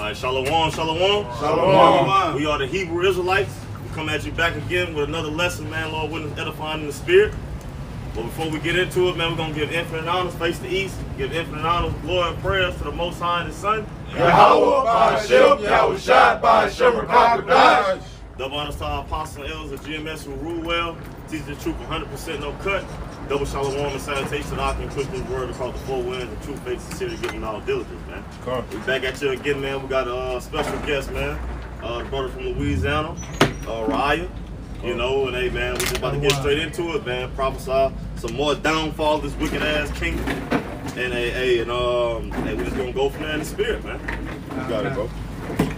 right, shalom, shalom. Shalom. We are the Hebrew Israelites. We come at you back again with another lesson, man, Lord, with edifying in the spirit. But before we get into it, man, we're going to give infinite honors, face the east, give infinite honors, glory, and prayers to the Most High and His Son. Yahweh, Ba'Hashem, Yahweh Shai, Ba'Hashem, Rakakadash. Double honors to our apostles and elders of GMS who rule well, teach the truth 100% no cut. Double shalom and salutation to our and push this word across the four winds and true faith, sincerely giving all diligence, man. We back at you again, man. We got a special guest, man. The brother from Louisiana, Ruleth. You know, and hey, man, we just about to get straight into it, man. Prophesy some more downfall of this wicked ass kingdom. And hey, we just gonna go from there in the spirit, man. You got it, bro.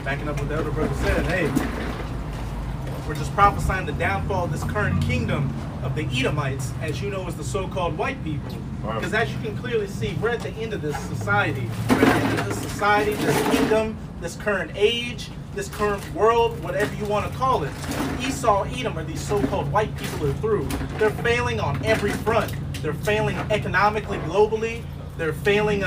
Backing up what the elder brother said, hey, we're just prophesying the downfall of this current kingdom of the Edomites, as you know, as the so-called white people. Because as you can clearly see, we're at the end of this society. We're at the end of this society, this kingdom, this current age, this current world, whatever you want to call it. Esau, Edom are these so-called white people are through. They're failing on every front. They're failing economically, globally. They're failing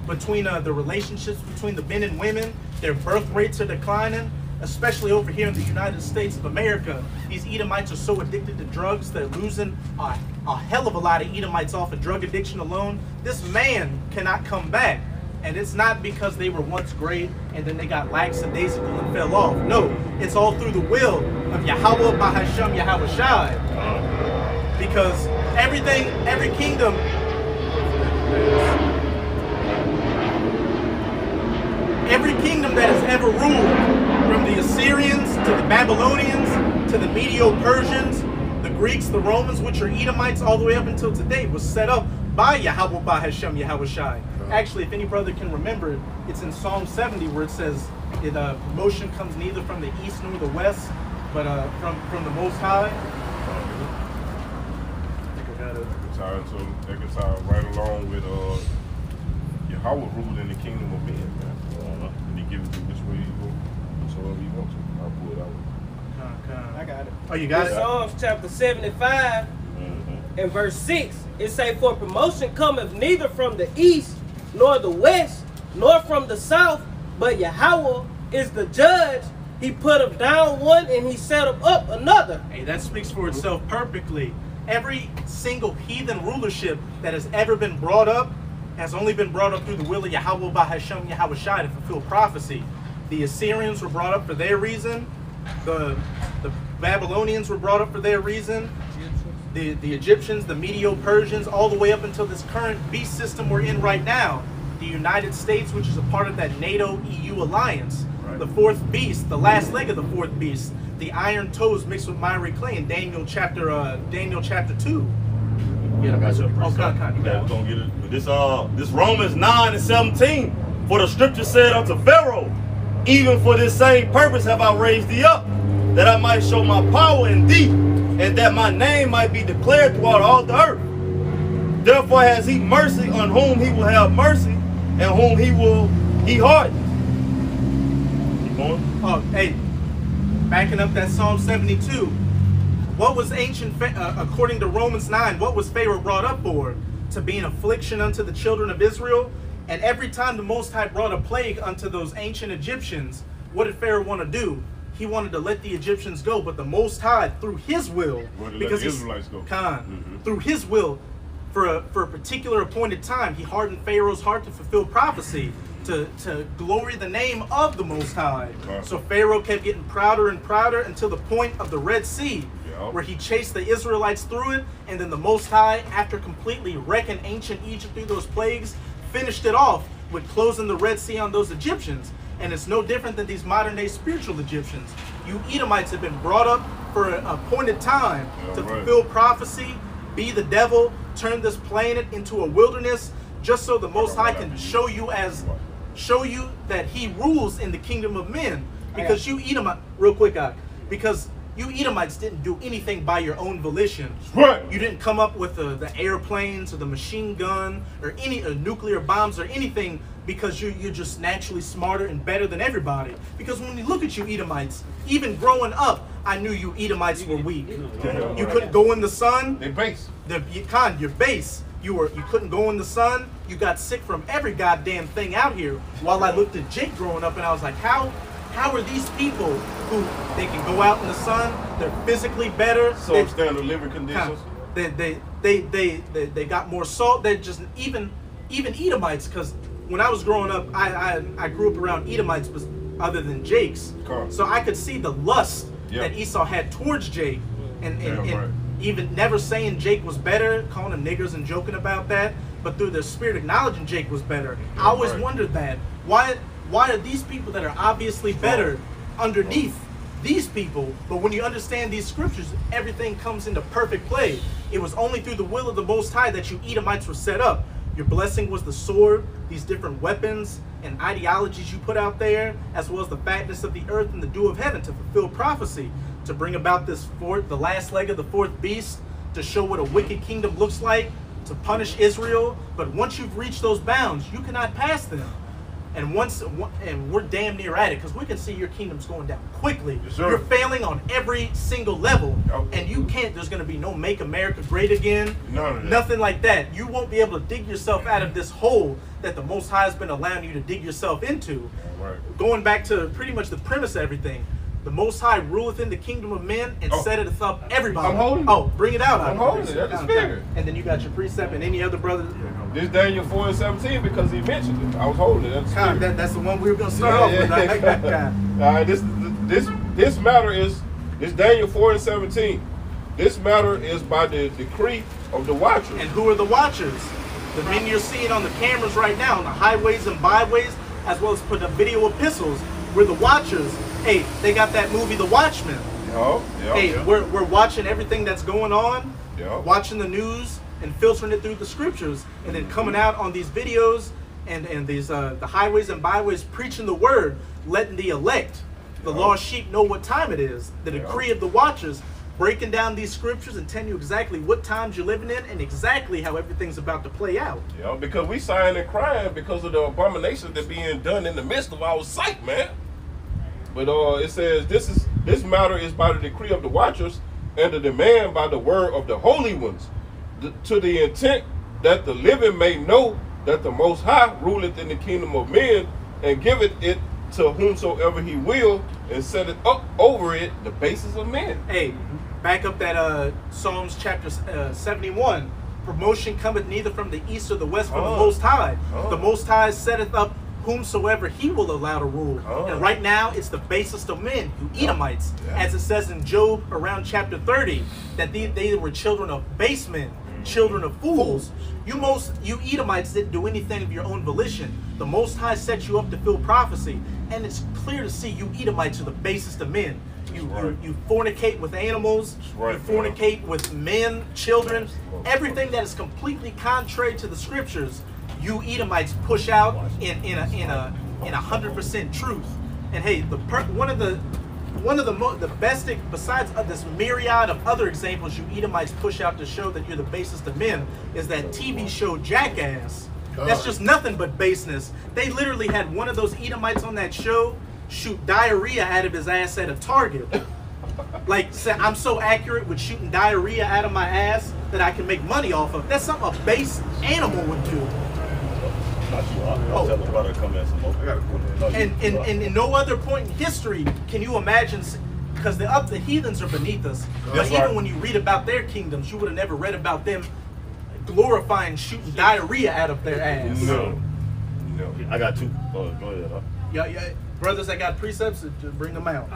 between the relationships between the men and women. Their birth rates are declining, especially over here in the United States of America. These Edomites are so addicted to drugs, they're losing a hell of a lot of Edomites off of drug addiction alone. This man cannot come back. And it's not because they were once great and then they got lackadaisical and fell off. No, it's all through the will of Yahweh, Ba'Hashem, Yahweh Shai. Because every kingdom, every kingdom that has ever ruled, from the Assyrians to the Babylonians to the Medo-Persians, the Greeks, the Romans, which are Edomites, all the way up until today, was set up by Yahweh, Ba'Hashem, Yahweh Shai. Actually, if any brother can remember it, it's in Psalm 70 where it says, promotion comes neither from the east nor the west, but from the Most High. I think I got it. They can tie right along with Yahweh ruled in the kingdom of men, man. And he gives it to which way you go, whatsoever you want to. I'll pull it out. I got it. Oh, you got it? Psalms chapter 75 and verse 6. It say, for promotion cometh neither from the east nor the west, nor from the south, but Yahweh is the judge. He put him down one and he set him up another. Hey, that speaks for itself perfectly. Every single heathen rulership that has ever been brought up has only been brought up through the will of Yahweh, Ba'Hashem, Yahweh Shai, to fulfill prophecy. The Assyrians were brought up for their reason. The Babylonians were brought up for their reason. The Egyptians, the Medo-Persians, all the way up until this current beast system we're in right now. The United States, which is a part of that NATO-EU alliance. Right. The fourth beast, the last leg of the fourth beast, the iron toes mixed with miry clay in Daniel chapter 2. Yeah, we're gonna get it. This Romans 9 and 17. For the scripture said unto Pharaoh, even for this same purpose have I raised thee up, that I might show my power in thee, and that my name might be declared throughout all the earth. Therefore has he mercy on whom he will have mercy, and whom he hardens. Keep going. Oh, hey, backing up that Psalm 72. What was according to Romans 9, what was Pharaoh brought up for? To be an affliction unto the children of Israel. And every time the Most High brought a plague unto those ancient Egyptians, what did Pharaoh want to do? He wanted to let the Egyptians go, but the Most High, through his will, because through his will, for a particular appointed time, he hardened Pharaoh's heart to fulfill prophecy, to glory the name of the Most High. So Pharaoh kept getting prouder and prouder until the point of the Red Sea, where he chased the Israelites through it, and then the Most High, after completely wrecking ancient Egypt through those plagues, finished it off with closing the Red Sea on those Egyptians. And it's no different than these modern day spiritual Egyptians. You Edomites have been brought up for an appointed time to fulfill prophecy, be the devil, turn this planet into a wilderness, just so the Most High can show you that he rules in the kingdom of men. Because you Edomites, real quick, because you Edomites didn't do anything by your own volition. You didn't come up with the airplanes or the machine gun or any nuclear bombs or anything because you're just naturally smarter and better than everybody. Because when you look at you Edomites, even growing up, I knew you Edomites were weak. You couldn't go in the sun. They're base. You're base. you couldn't go in the sun. You got sick from every goddamn thing out here. While I looked at Jake growing up, and I was like, how are these people who they can go out in the sun? They're physically better. Substandard living conditions. They got more salt. They're just even Edomites. Because when I was growing up, I grew up around Edomites, other than Jake's. So I could see the lust that Esau had towards Jake, and even never saying Jake was better, calling him niggers and joking about that, but through their spirit acknowledging Jake was better. I always wondered that. Why are these people that are obviously better underneath these people? But when you understand these scriptures, everything comes into perfect play. It was only through the will of the Most High that you Edomites were set up. Your blessing was the sword, these different weapons and ideologies you put out there, as well as the fatness of the earth and the dew of heaven to fulfill prophecy, to bring about the last leg of the fourth beast, to show what a wicked kingdom looks like, to punish Israel. But once you've reached those bounds, you cannot pass them. And we're damn near at it, because we can see your kingdom's going down quickly. Yes, sir. You're failing on every single level, and you can't. There's going to be no "Make America Great Again," nothing like that. You won't be able to dig yourself out of this hole that the Most High has been allowing you to dig yourself into. Going back to pretty much the premise of everything, the Most High ruleth in the kingdom of men and setteth up everybody. I'm holding it. Oh, bring it out. I'm holding it. That's the spirit. And then you got your precept and any other brothers. This Daniel 4:17 because he mentioned it. I was holding it. That's the one we were gonna start off with. All right, this matter is Daniel 4:17. This matter is by the decree of the watchers. And who are the watchers? The men you're seeing on the cameras right now, on the highways and byways, as well as put up video epistles. We're the watchers. Hey, they got that movie, The Watchmen. We're watching everything that's going on, watching the news, and filtering it through the scriptures, and then coming out on these videos and these the highways and byways preaching the word, letting the elect, the lost sheep, know what time it is. The decree of the watchers, breaking down these scriptures and telling you exactly what times you're living in and exactly how everything's about to play out. Because we sighing and crying because of the abominations that being done in the midst of our sight, man. But it says this matter is by the decree of the watchers and the demand by the word of the holy ones, to the intent that the living may know that the Most High ruleth in the kingdom of men, and giveth it to whomsoever he will, and setteth up over it the basis of men. Hey, back up that Psalms chapter 71. Promotion cometh neither from the east or the west, from the Most High. The Most High setteth up whomsoever he will allow to rule. And right now, it's the basest of men, you Edomites. As it says in Job around chapter 30, that they were children of base men, children of fools. You Edomites didn't do anything of your own volition. The Most High set you up to fill prophecy. And it's clear to see you Edomites are the basest of men. You fornicate with animals, you fornicate with men, children, everything that is completely contrary to the scriptures. You Edomites push out in 100% truth. And hey, one of the best, besides this myriad of other examples you Edomites push out to show that you're the basest of men, is that TV show Jackass. That's just nothing but baseness. They literally had one of those Edomites on that show shoot diarrhea out of his ass at a Target. Like, say, I'm so accurate with shooting diarrhea out of my ass that I can make money off of. That's something a base animal would do. And in no other point in history can you imagine, because the heathens are beneath us. But even when you read about their kingdoms, you would have never read about them glorifying shooting diarrhea out of their ass. No. I got two. Go ahead. Yeah. Brothers that got precepts, just bring them out.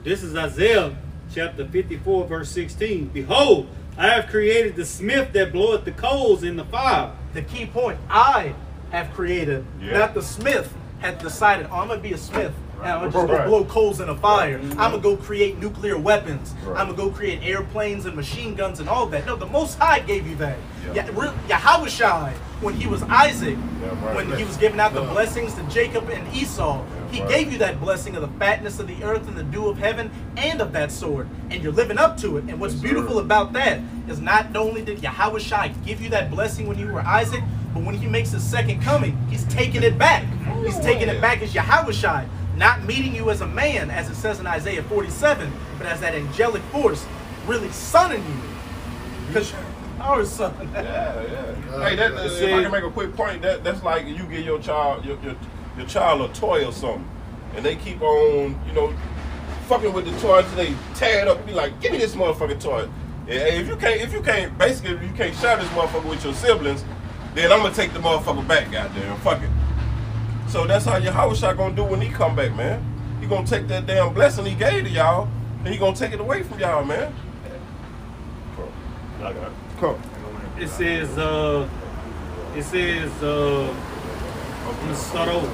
This is Isaiah chapter 54, verse 16. Behold, I have created the smith that bloweth the coals in the fire. The key point, I have created, not the smith had decided, I'm going to be a smith. And I'm just going to blow coals in a fire. I'm going to go create nuclear weapons. I'm going to go create airplanes and machine guns and all that. No, the Most High gave you that. Yahushai, when he was Isaac, when he was giving out the blessings to Jacob and Esau, he gave you that blessing of the fatness of the earth and the dew of heaven and of that sword. And you're living up to it. And what's beautiful about that is not only did Yahushai give you that blessing when you were Isaac, but when he makes his second coming, he's taking it back. He's taking it back as Yahushai. Not meeting you as a man, as it says in Isaiah 47, but as that angelic force, really sonning you. Our son. Yeah. Hey, if I can make a quick point, that's like you give your child your child a toy or something, and they keep on, fucking with the toy until they tear it up and be like, give me this motherfucking toy. And if you can't share this motherfucker with your siblings, then I'm gonna take the motherfucker back, goddamn. Fuck it. So that's how Yahushua gonna do when he come back, man. He gonna take that damn blessing he gave to y'all, and he gonna take it away from y'all, man. Come. It says, let me start over.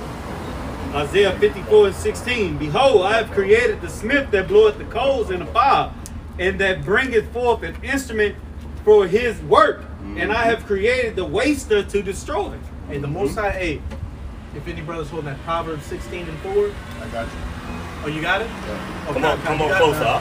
Isaiah 54:16. Behold, I have created the smith that bloweth the coals in the fire, and that bringeth forth an instrument for his work. And I have created the waster to destroy. Hey, the Most High, hey, if any brothers holding that Proverbs 16:4. I got you. Oh, you got it? Yeah. Oh, Come on closer.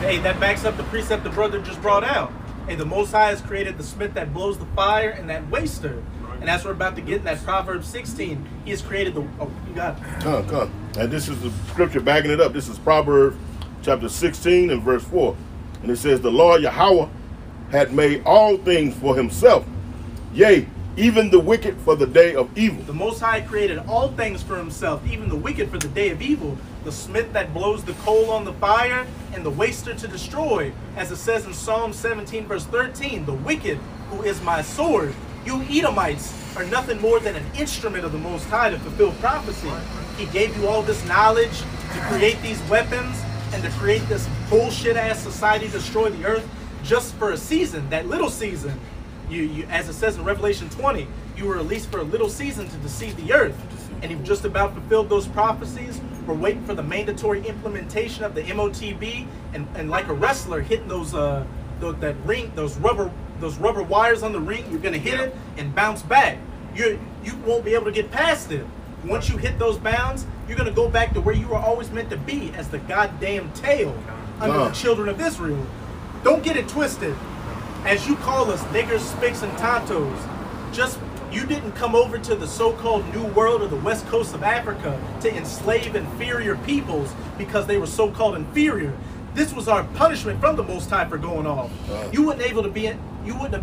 Hey, that backs up the precept the brother just brought out. Hey, the Most High has created the smith that blows the fire and that waster. And that's what we're about to get in that Proverbs 16. He has created the... Oh, you got it. Come. And this is the scripture backing it up. This is Proverbs chapter 16 and verse 4. And it says, the Lord Yahweh had made all things for himself. Yea, even the wicked for the day of evil. The Most High created all things for himself, even the wicked for the day of evil. The smith that blows the coal on the fire and the waster to destroy. As it says in Psalm 17 verse 13, the wicked who is my sword. You Edomites are nothing more than an instrument of the Most High to fulfill prophecy. He gave you all this knowledge to create these weapons and to create this bullshit ass society to destroy the earth just for a season, that little season. You as it says in Revelation 20, you were released for a little season to deceive the earth. And you've just about fulfilled those prophecies. We're waiting for the mandatory implementation of the MOTB, and like a wrestler hitting those rubber wires on the ring, you're gonna hit it and bounce back. You won't be able to get past it. Once you hit those bounds, you're gonna go back to where you were always meant to be, as the goddamn tail under the children of Israel. Don't get it twisted. As you call us niggers, spics, and tontos, you didn't come over to the so-called New World or the West Coast of Africa to enslave inferior peoples because they were so-called inferior. This was our punishment from the Most High for going off. You wouldn't have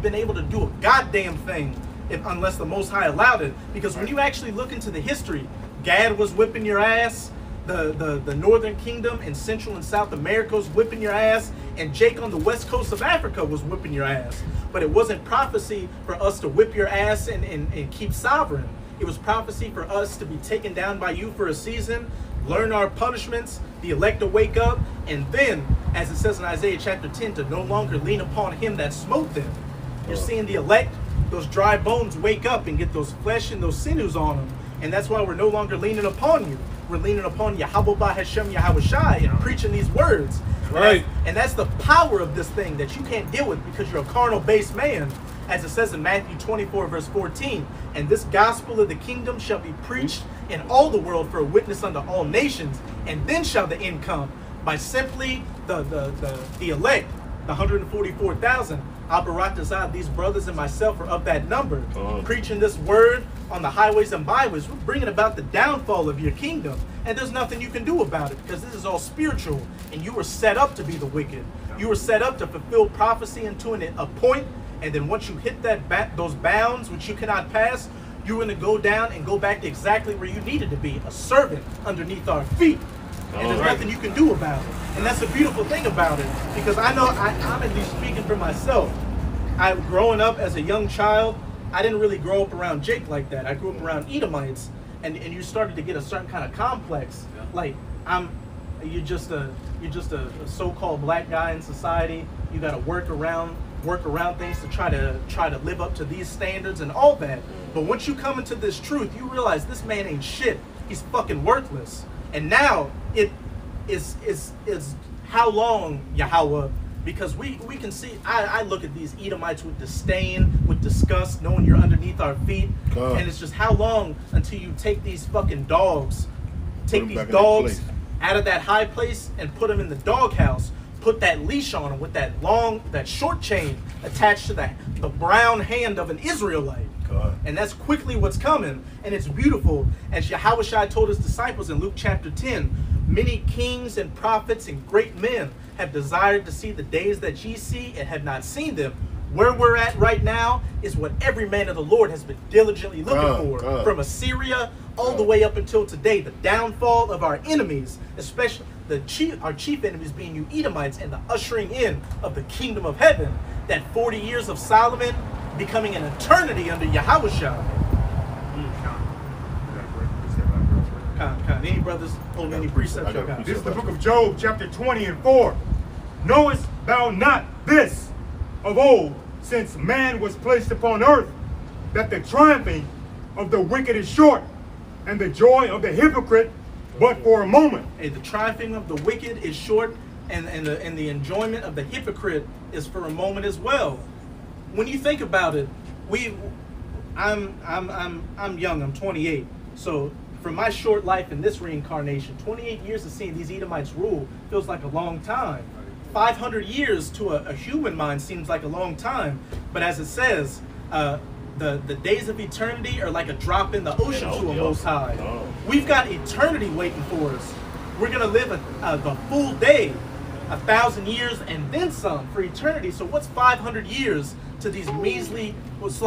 been able to do a goddamn thing unless the Most High allowed it. Because when you actually look into the history, Gad was whipping your ass, the Northern Kingdom in Central and South America was whipping your ass, and Jake on the West Coast of Africa was whipping your ass. But it wasn't prophecy for us to whip your ass and keep sovereign. It was prophecy for us to be taken down by you for a season, learn our punishments, the elect to wake up, and then, as it says in Isaiah chapter 10, to no longer lean upon him that smote them. You're seeing the elect, those dry bones wake up and get those flesh and those sinews on them. And that's why we're no longer leaning upon you. We're leaning upon Yahweh Hashem Yahushai and preaching these words. Right. And that's the power of this thing that you can't deal with because you're a carnal-based man. As it says in Matthew 24, verse 14, and this gospel of the kingdom shall be preached in all the world for a witness unto all nations, and then shall the end come by simply the elect, the 144,000. Abaratazah, these brothers and myself are of that number, preaching this word on the highways and byways. We're bringing about the downfall of your kingdom, and there's nothing you can do about it because this is all spiritual, and you were set up to be the wicked. You were set up to fulfill prophecy into a point. And then once you hit those bounds which you cannot pass, you're going to go down and go back to exactly where you needed to be, a servant underneath our feet. And there's nothing you can do about it. And that's the beautiful thing about it, because I know I'm at least speaking for myself. Growing up as a young child, I didn't really grow up around Jake like that. I grew up around Edomites, and you started to get a certain kind of complex. Like you're just a so-called black guy in society. You got to work around things to try to live up to these standards and all that. But once you come into this truth, you realize this man ain't shit. He's fucking worthless. And now it is how long, Yahweh? Because we can see, I look at these Edomites with disdain, with disgust, knowing you're underneath our feet. And it's just how long until you take these fucking dogs, out of that high place and put them in the doghouse. Put that leash on him with that short chain attached to the brown hand of an Israelite. And that's quickly what's coming. And it's beautiful. As Yahushua told his disciples in Luke chapter 10, many kings and prophets and great men have desired to see the days that ye see and have not seen them. Where we're at right now is what every man of the Lord has been diligently looking for. From Assyria all the way up until today. The downfall of our enemies, especially our chief enemies being you Edomites, and the ushering in of the kingdom of heaven. That 40 years of Solomon becoming an eternity under Yahushua. Any brothers hold any precepts? This is the book of Job, chapter 20 and 4. Knowest thou not this of old, since man was placed upon earth, that the triumphing of the wicked is short, and the joy of the hypocrite but for a moment? Hey, the triumphing of the wicked is short, and the enjoyment of the hypocrite is for a moment as well. When you think about it, I'm young. I'm 28. So for my short life in this reincarnation, 28 years of seeing these Edomites rule feels like a long time. 500 years to a human mind seems like a long time, but as it says, the days of eternity are like a drop in the ocean to a Most High. We've got eternity waiting for us. We're gonna live the full day, 1,000 years and then some for eternity. So what's 500 years to these measly, what's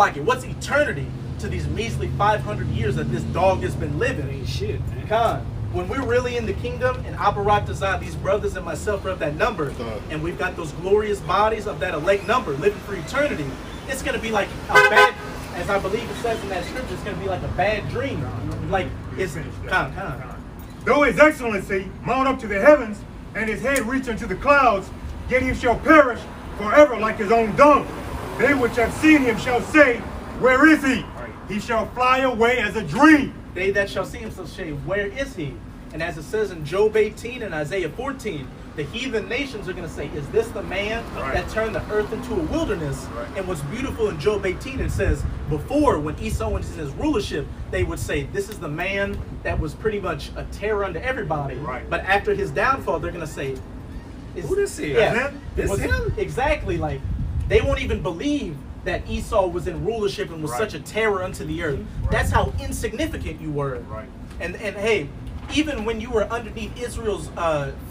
eternity to these measly 500 years that this dog has been living? Shit, man. When we're really in the kingdom, and Aparat Dazah, these brothers and myself are of that number, and we've got those glorious bodies of that elect number living for eternity, it's going to be like a bad, as I believe it says in that scripture, it's going to be like a bad dream. Like, it's Though his excellency mount up to the heavens, and his head reach unto the clouds, yet he shall perish forever like his own dung. They which have seen him shall say, where is he? He shall fly away as a dream. They that shall see him shall say, where is he? And as it says in Job 18 and Isaiah 14, the heathen nations are going to say, is this the man that turned the earth into a wilderness? And what's beautiful in Job 18, it says, before, when Esau was in his rulership, they would say, this is the man that was pretty much a terror unto everybody. But after his downfall, they're going to say, who this is? Yeah, this him? Exactly. Like, they won't even believe that Esau was in rulership and was such a terror unto the earth. That's how insignificant you were. And hey, even when you were underneath Israel's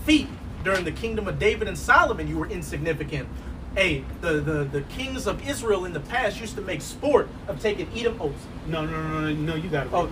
feet during the kingdom of David and Solomon, you were insignificant. Hey, the kings of Israel in the past used to make sport of taking Edom oaths. No, you got it. Oh,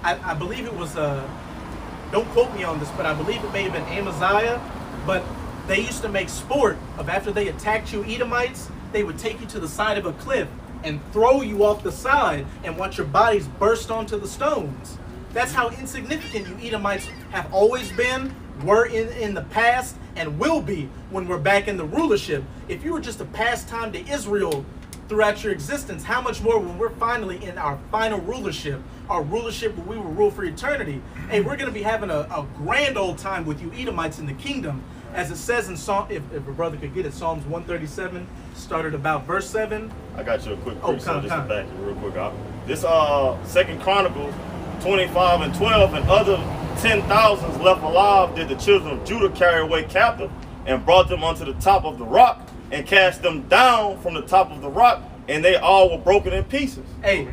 I believe it was, don't quote me on this, but I believe it may have been Amaziah, but they used to make sport of after they attacked you Edomites, they would take you to the side of a cliff and throw you off the side and watch your bodies burst onto the stones. That's how insignificant you Edomites have always been, were in the past, and will be when we're back in the rulership. If you were just a pastime to Israel throughout your existence, how much more when we're finally in our final rulership, our rulership where we will rule for eternity. Hey, we're going to be having a grand old time with you Edomites in the kingdom. As it says in Psalm, if a brother could get it, Psalms 137, started about verse 7. I got you a quick precept just to back you real quick out. This 2 Chronicles 25 and 12, and other 10,000s left alive did the children of Judah carry away captive, and brought them unto the top of the rock, and cast them down from the top of the rock, and they all were broken in pieces. Hey,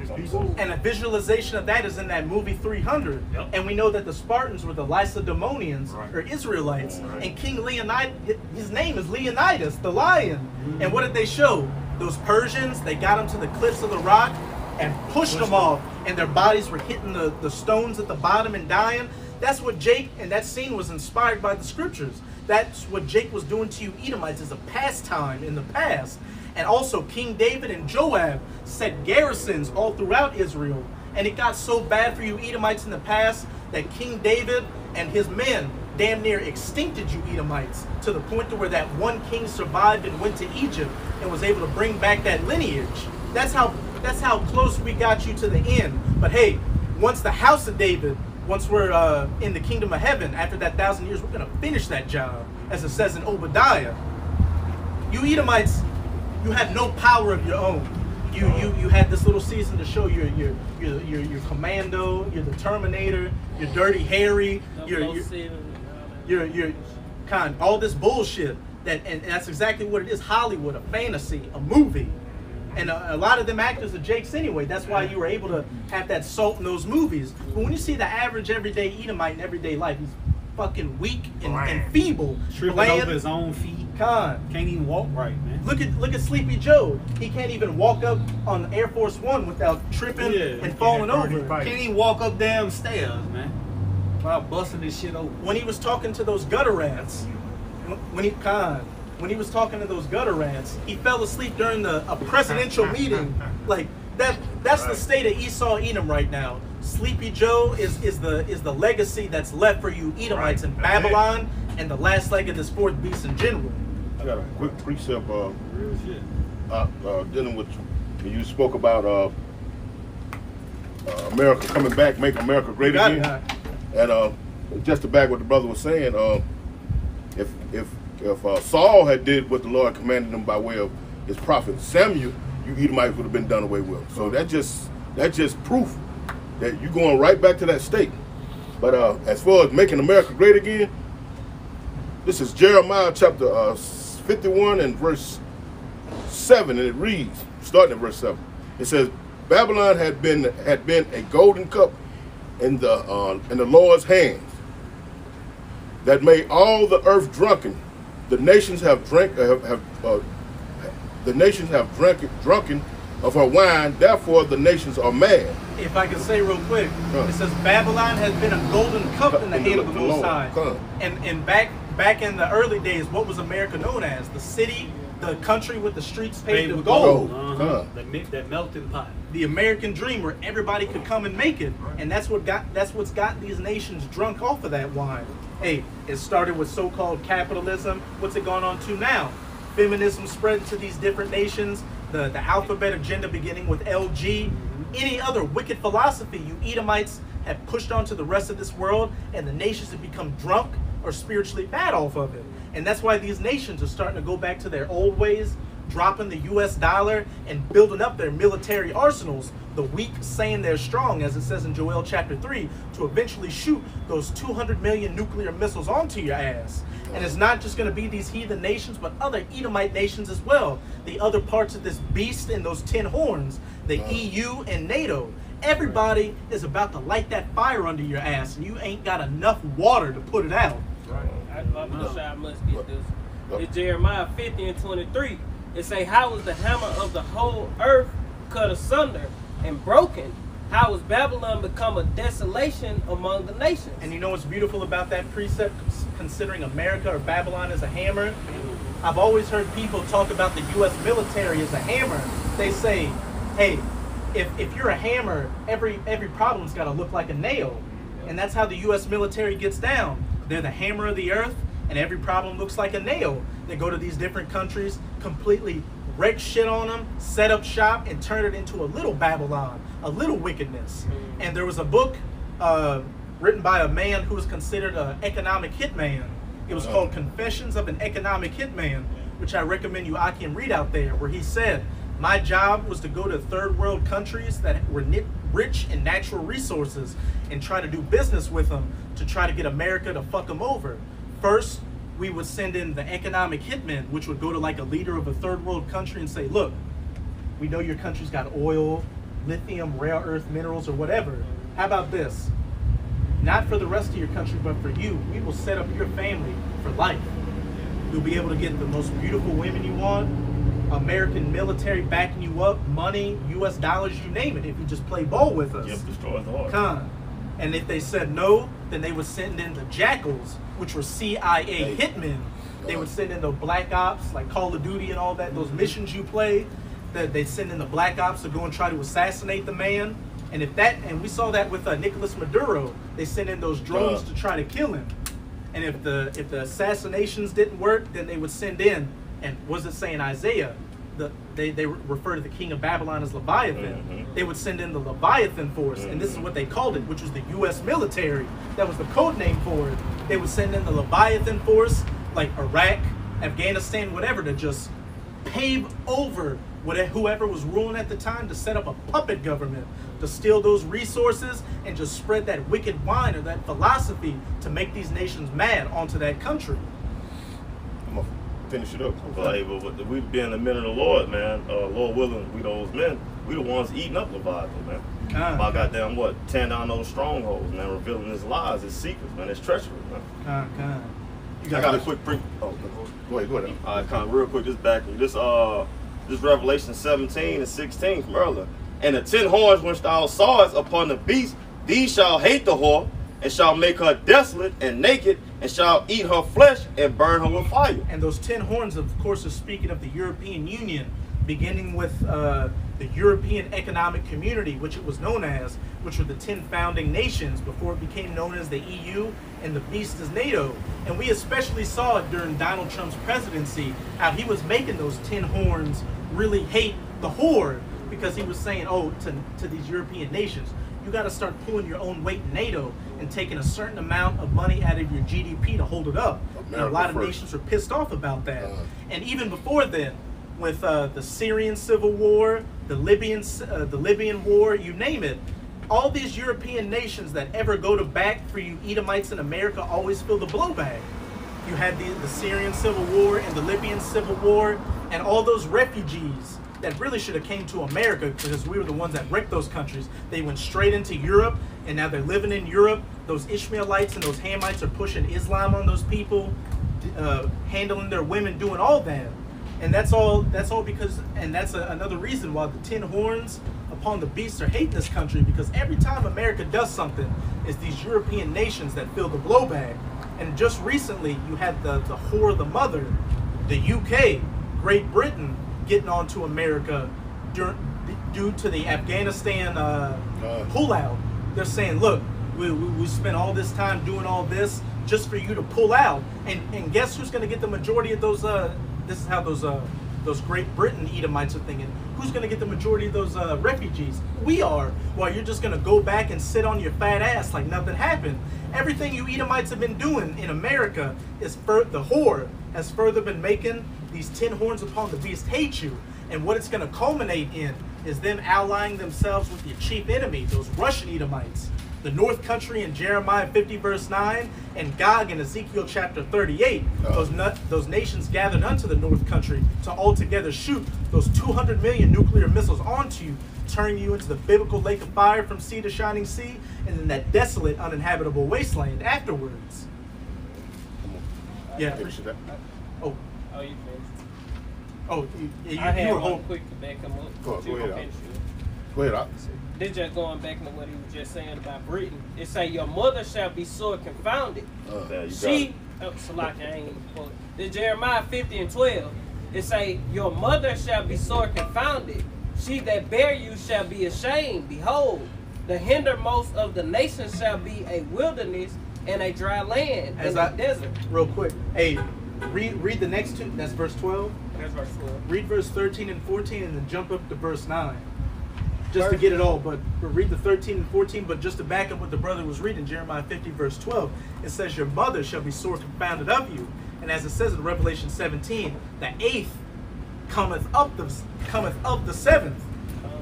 and a visualization of that is in that movie 300. And we know that the Spartans were the Lacedaemonians, or Israelites. And King Leonidas, his name is Leonidas, the lion. And what did they show? Those Persians, they got them to the cliffs of the rock and pushed them off. And their bodies were hitting the stones at the bottom and dying. That's what Jake, and that scene was inspired by the scriptures. That's what Jake was doing to you Edomites as a pastime in the past. And also King David and Joab set garrisons all throughout Israel. And it got so bad for you Edomites in the past that King David and his men damn near extincted you Edomites, to the point to where that one king survived and went to Egypt and was able to bring back that lineage. That's how close we got you to the end. But hey, once the house of David, once we're in the kingdom of heaven, after that 1,000 years, we're going to finish that job, as it says in Obadiah. You Edomites, you have no power of your own. You had this little season to show you're commando, you're the Terminator, you're Dirty Harry, you're all this bullshit. And that's exactly what it is. Hollywood, a fantasy, a movie. And a lot of them actors are Jakes anyway. That's why you were able to have that salt in those movies. But when you see the average everyday Edomite in everyday life, he's fucking weak and feeble. Tripping over his own feet. Con. Can't even walk right, man. Look at Sleepy Joe. He can't even walk up on Air Force One without tripping and falling over. Can't even walk up damn stairs, man. Without busting this shit over. When he was talking to those gutter rats, when he was talking to those gutter rats, he fell asleep during a presidential meeting. Like that's the state of Esau Edom right now. Sleepy Joe is the legacy that's left for you Edomites in Babylon, and the last leg of this fourth beast in general. I got a quick precept dealing with when you spoke about America coming back, make America great again. And just to back what the brother was saying, if Saul had did what the Lord commanded him by way of his prophet Samuel, you Edomites would have been done away with. So that's just proof that you're going right back to that state. But as far as making America great again, this is Jeremiah chapter 51 and verse 7, and it reads, starting at verse 7. It says, Babylon had been a golden cup in the Lord's hands that made all the earth drunken. The nations have drunken of her wine. Therefore, the nations are mad. If I can say real quick, it says Babylon has been a golden cup in the hand of the Most High. And back in the early days, what was America known as? The city, the country with the streets paved with gold. That melting pot. The American dream, where everybody could come and make it, and that's what's got these nations drunk off of that wine. Hey, it started with so-called capitalism. What's it gone on to now? Feminism spread to these different nations. The alphabet agenda beginning with LG. Any other wicked philosophy you Edomites have pushed onto the rest of this world, and the nations have become drunk or spiritually bad off of it. And that's why these nations are starting to go back to their old ways, dropping the US dollar and building up their military arsenals, the weak saying they're strong, as it says in Joel chapter 3, to eventually shoot those 200 million nuclear missiles onto your ass. And it's not just going to be these heathen nations, but other Edomite nations as well. The other parts of this beast and those 10 horns, the EU and NATO. Everybody is about to light that fire under your ass, and you ain't got enough water to put it out. I must get this. It's Jeremiah 50 and 23. It say, how was the hammer of the whole earth cut asunder and broken? How has Babylon become a desolation among the nations? And you know what's beautiful about that precept, considering America or Babylon as a hammer? I've always heard people talk about the U.S. military as a hammer. They say, hey, if you're a hammer, every problem's got to look like a nail. And that's how the U.S. military gets down. They're the hammer of the earth, and every problem looks like a nail. They go to these different countries, completely wreck shit on them, set up shop, and turn it into a little Babylon, a little wickedness. And there was a book written by a man who was considered an economic hitman. It was called Confessions of an Economic Hitman, which I recommend you Aki read out there, where he said, my job was to go to third world countries that were rich in natural resources and try to do business with them to try to get America to fuck them over. First, we would send in the economic hitmen, which would go to like a leader of a third world country and say, look, we know your country's got oil, lithium, rare earth minerals, or whatever. How about this? Not for the rest of your country, but for you. We will set up your family for life. You'll be able to get the most beautiful women you want, American military backing you up, money, US dollars, you name it, if you just play ball with us. Just destroy the heart. And if they said no, then they would send in the jackals, which were CIA hitmen. They would send in the black ops, like Call of Duty and all that, those missions you play, that they'd send in the black ops to go and try to assassinate the man. And we saw that with Nicolas Maduro. They sent in those drones to try to kill him. And if the assassinations didn't work, then they would send in, and was it saying Isaiah? They refer to the king of Babylon as Leviathan. They would send in the Leviathan force, and this is what they called it, which was the U.S. military. That was the code name for it. They would send in the Leviathan force, like Iraq, Afghanistan, whatever, to just pave over whoever was ruling at the time, to set up a puppet government, to steal those resources and just spread that wicked wine or that philosophy to make these nations mad onto that country. I'm gonna finish it up. Like, but we being the men of the Lord, man, Lord willing, we those men, we the ones eating up Leviathan, man. About goddamn what? Tearing down those strongholds, man, revealing his lies, his secrets, man, his treachery, man. I got a quick pre. Oh, Go ahead. Kind of real quick. This back. This Revelation 17 and 16 from earlier. And the 10 horns which thou sawest upon the beast, these shall hate the whore, and shall make her desolate and naked, and shall eat her flesh and burn her with fire. And those 10 horns, of course, are speaking of the European Union, beginning with the European Economic Community, which it was known as, which were the 10 founding nations before it became known as the EU, and the beast is NATO. And we especially saw it during Donald Trump's presidency, how he was making those 10 horns really hate the whore, because he was saying, oh, to these European nations, you got to start pulling your own weight in NATO and taking a certain amount of money out of your GDP to hold it up. And a lot of nations were pissed off about that. And even before then, with the Syrian civil war, the Libyan war, you name it, all these European nations that ever go to bat for you Edomites in America always feel the blowback. You had the Syrian civil war and the Libyan civil war, and all those refugees that really should have came to America, because we were the ones that wrecked those countries. They went straight into Europe, and now they're living in Europe. Those Ishmaelites and those Hamites are pushing Islam on those people, handling their women, doing all that. And that's all because, and that's another reason why the 10 horns upon the beast are hating this country, because every time America does something, it's these European nations that feel the blowback. And just recently, you had the whore of the mother, the UK, Great Britain, getting onto America due to the Afghanistan pullout. They're saying, look, we spent all this time doing all this just for you to pull out. And guess who's going to get the majority of those, this is how those Great Britain Edomites are thinking, who's going to get the majority of those refugees? We are, while you're just going to go back and sit on your fat ass like nothing happened. Everything you Edomites have been doing in America is the whore has further been making these 10 horns upon the beast hate you. And what it's going to culminate in is them allying themselves with your chief enemy, those Russian Edomites, the North Country in Jeremiah 50 verse 9, and Gog in Ezekiel chapter 38. Those nations gathered unto the North Country to altogether shoot those 200 million nuclear missiles onto you, turn you into the biblical lake of fire from sea to shining sea, and then that desolate, uninhabitable wasteland afterwards. Yeah. Oh. Oh, you finished. Oh, you I were had one quick to back him up. Go ahead. Go ahead. This just going back to what he was just saying about Britain. It say your mother shall be sore confounded. Salaki, I ain't even quote it. This Jeremiah 50 and 12. It say your mother shall be sore confounded. She that bare you shall be ashamed. Behold, the hindermost of the nations shall be a wilderness and a dry land and a desert. Real quick, hey, read the next two. That's verse 12. That's verse 12. Read verse 13 and 14, and then jump up to verse 9. Just to get it all, but read the 13 and 14, but just to back up what the brother was reading, Jeremiah 50 verse 12, it says your mother shall be sore confounded of you. And as it says in Revelation 17, the eighth cometh of the seventh.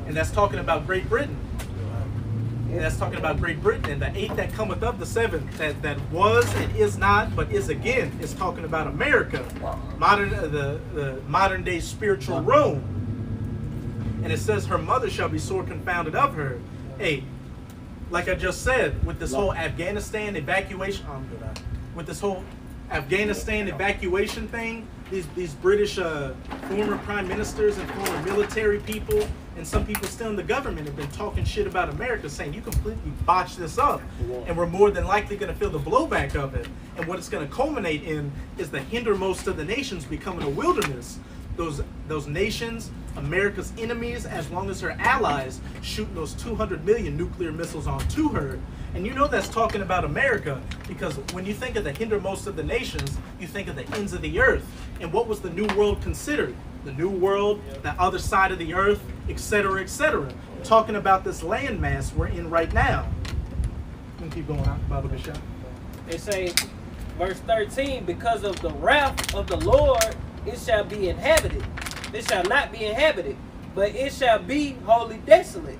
And that's talking about Great Britain. And that's talking about Great Britain. And the eighth that cometh of the seventh, that was and is not, but is again, is talking about America. The modern day spiritual Rome. And it says her mother shall be sore confounded of her. Hey, like I just said, with this whole Afghanistan evacuation, thing, these British former prime ministers and former military people, and some people still in the government have been talking shit about America, saying you completely botched this up, and we're more than likely going to feel the blowback of it. And what it's going to culminate in is the hindermost of the nations becoming a wilderness. Those nations, America's enemies, as long as her allies, shooting those 200 million nuclear missiles onto her. And you know that's talking about America, because when you think of the hindermost of the nations, you think of the ends of the earth. And what was the New World considered? The New World, the other side of the earth, etc., etc. Talking about this landmass we're in right now. You can keep going out, Baba Bishop. They say, verse 13, because of the wrath of the Lord, it shall be inhabited. It shall not be inhabited, but it shall be wholly desolate.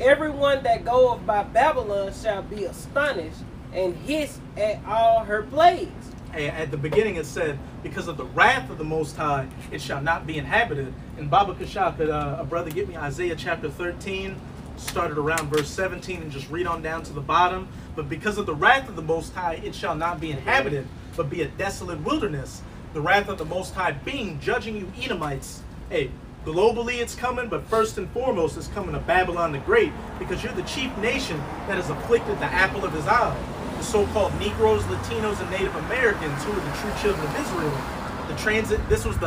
Everyone that goeth by Babylon shall be astonished and hiss at all her plagues. Hey, at the beginning it said, because of the wrath of the Most High, it shall not be inhabited. And Baba Kasha, could a brother get me Isaiah chapter 13, started around verse 17, and just read on down to the bottom. But because of the wrath of the Most High, it shall not be inhabited. but be a desolate wilderness. The wrath of the Most High being judging you Edomites. Hey, globally it's coming, but first and foremost it's coming to Babylon the Great, because you're the chief nation that has afflicted the apple of his eye. The so-called Negroes, Latinos, and Native Americans, who are the true children of Israel. This was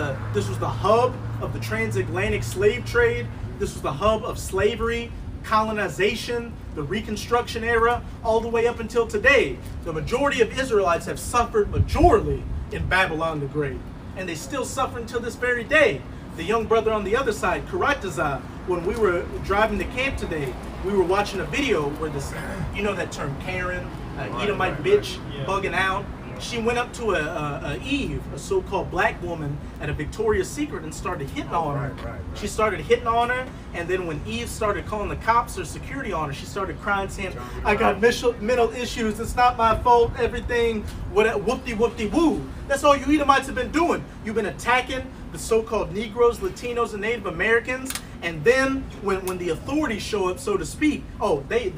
the hub of the transatlantic slave trade. This was the hub of slavery, colonization, the Reconstruction era, all the way up until today. The majority of Israelites have suffered majorly in Babylon the Great, and they still suffer until this very day. The young brother on the other side, Karataza, when we were driving to camp today, we were watching a video where this, you know that term Karen, Edomite bitch, bugging out. She went up to a Eve, a so-called black woman, at a Victoria's Secret and started hitting on her. She started hitting on her, and then when Eve started calling the cops or security on her, she started crying, saying, "I got mental issues. It's not my fault. Everything, whoop-de-whoop-de-woo." That's all you Edomites have been doing. You've been attacking the so-called Negroes, Latinos, and Native Americans, and then when the authorities show up, so to speak, oh, they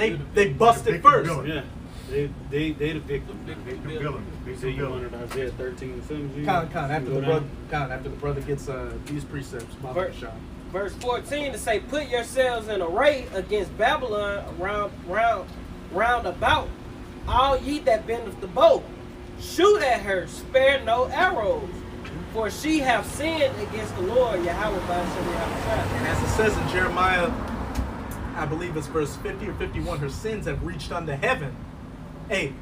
busted first. Yeah. They the victim. They say you wanted Isaiah 13 and 17. After the brother gets these precepts. Verse 14 to say, put yourselves in array against Babylon round about, all ye that bendeth the bow. Shoot at her, spare no arrows, for she hath sinned against the Lord Yahweh by And as it says in Jeremiah, I believe it's verse 50 or 51, her sins have reached unto heaven. Hey,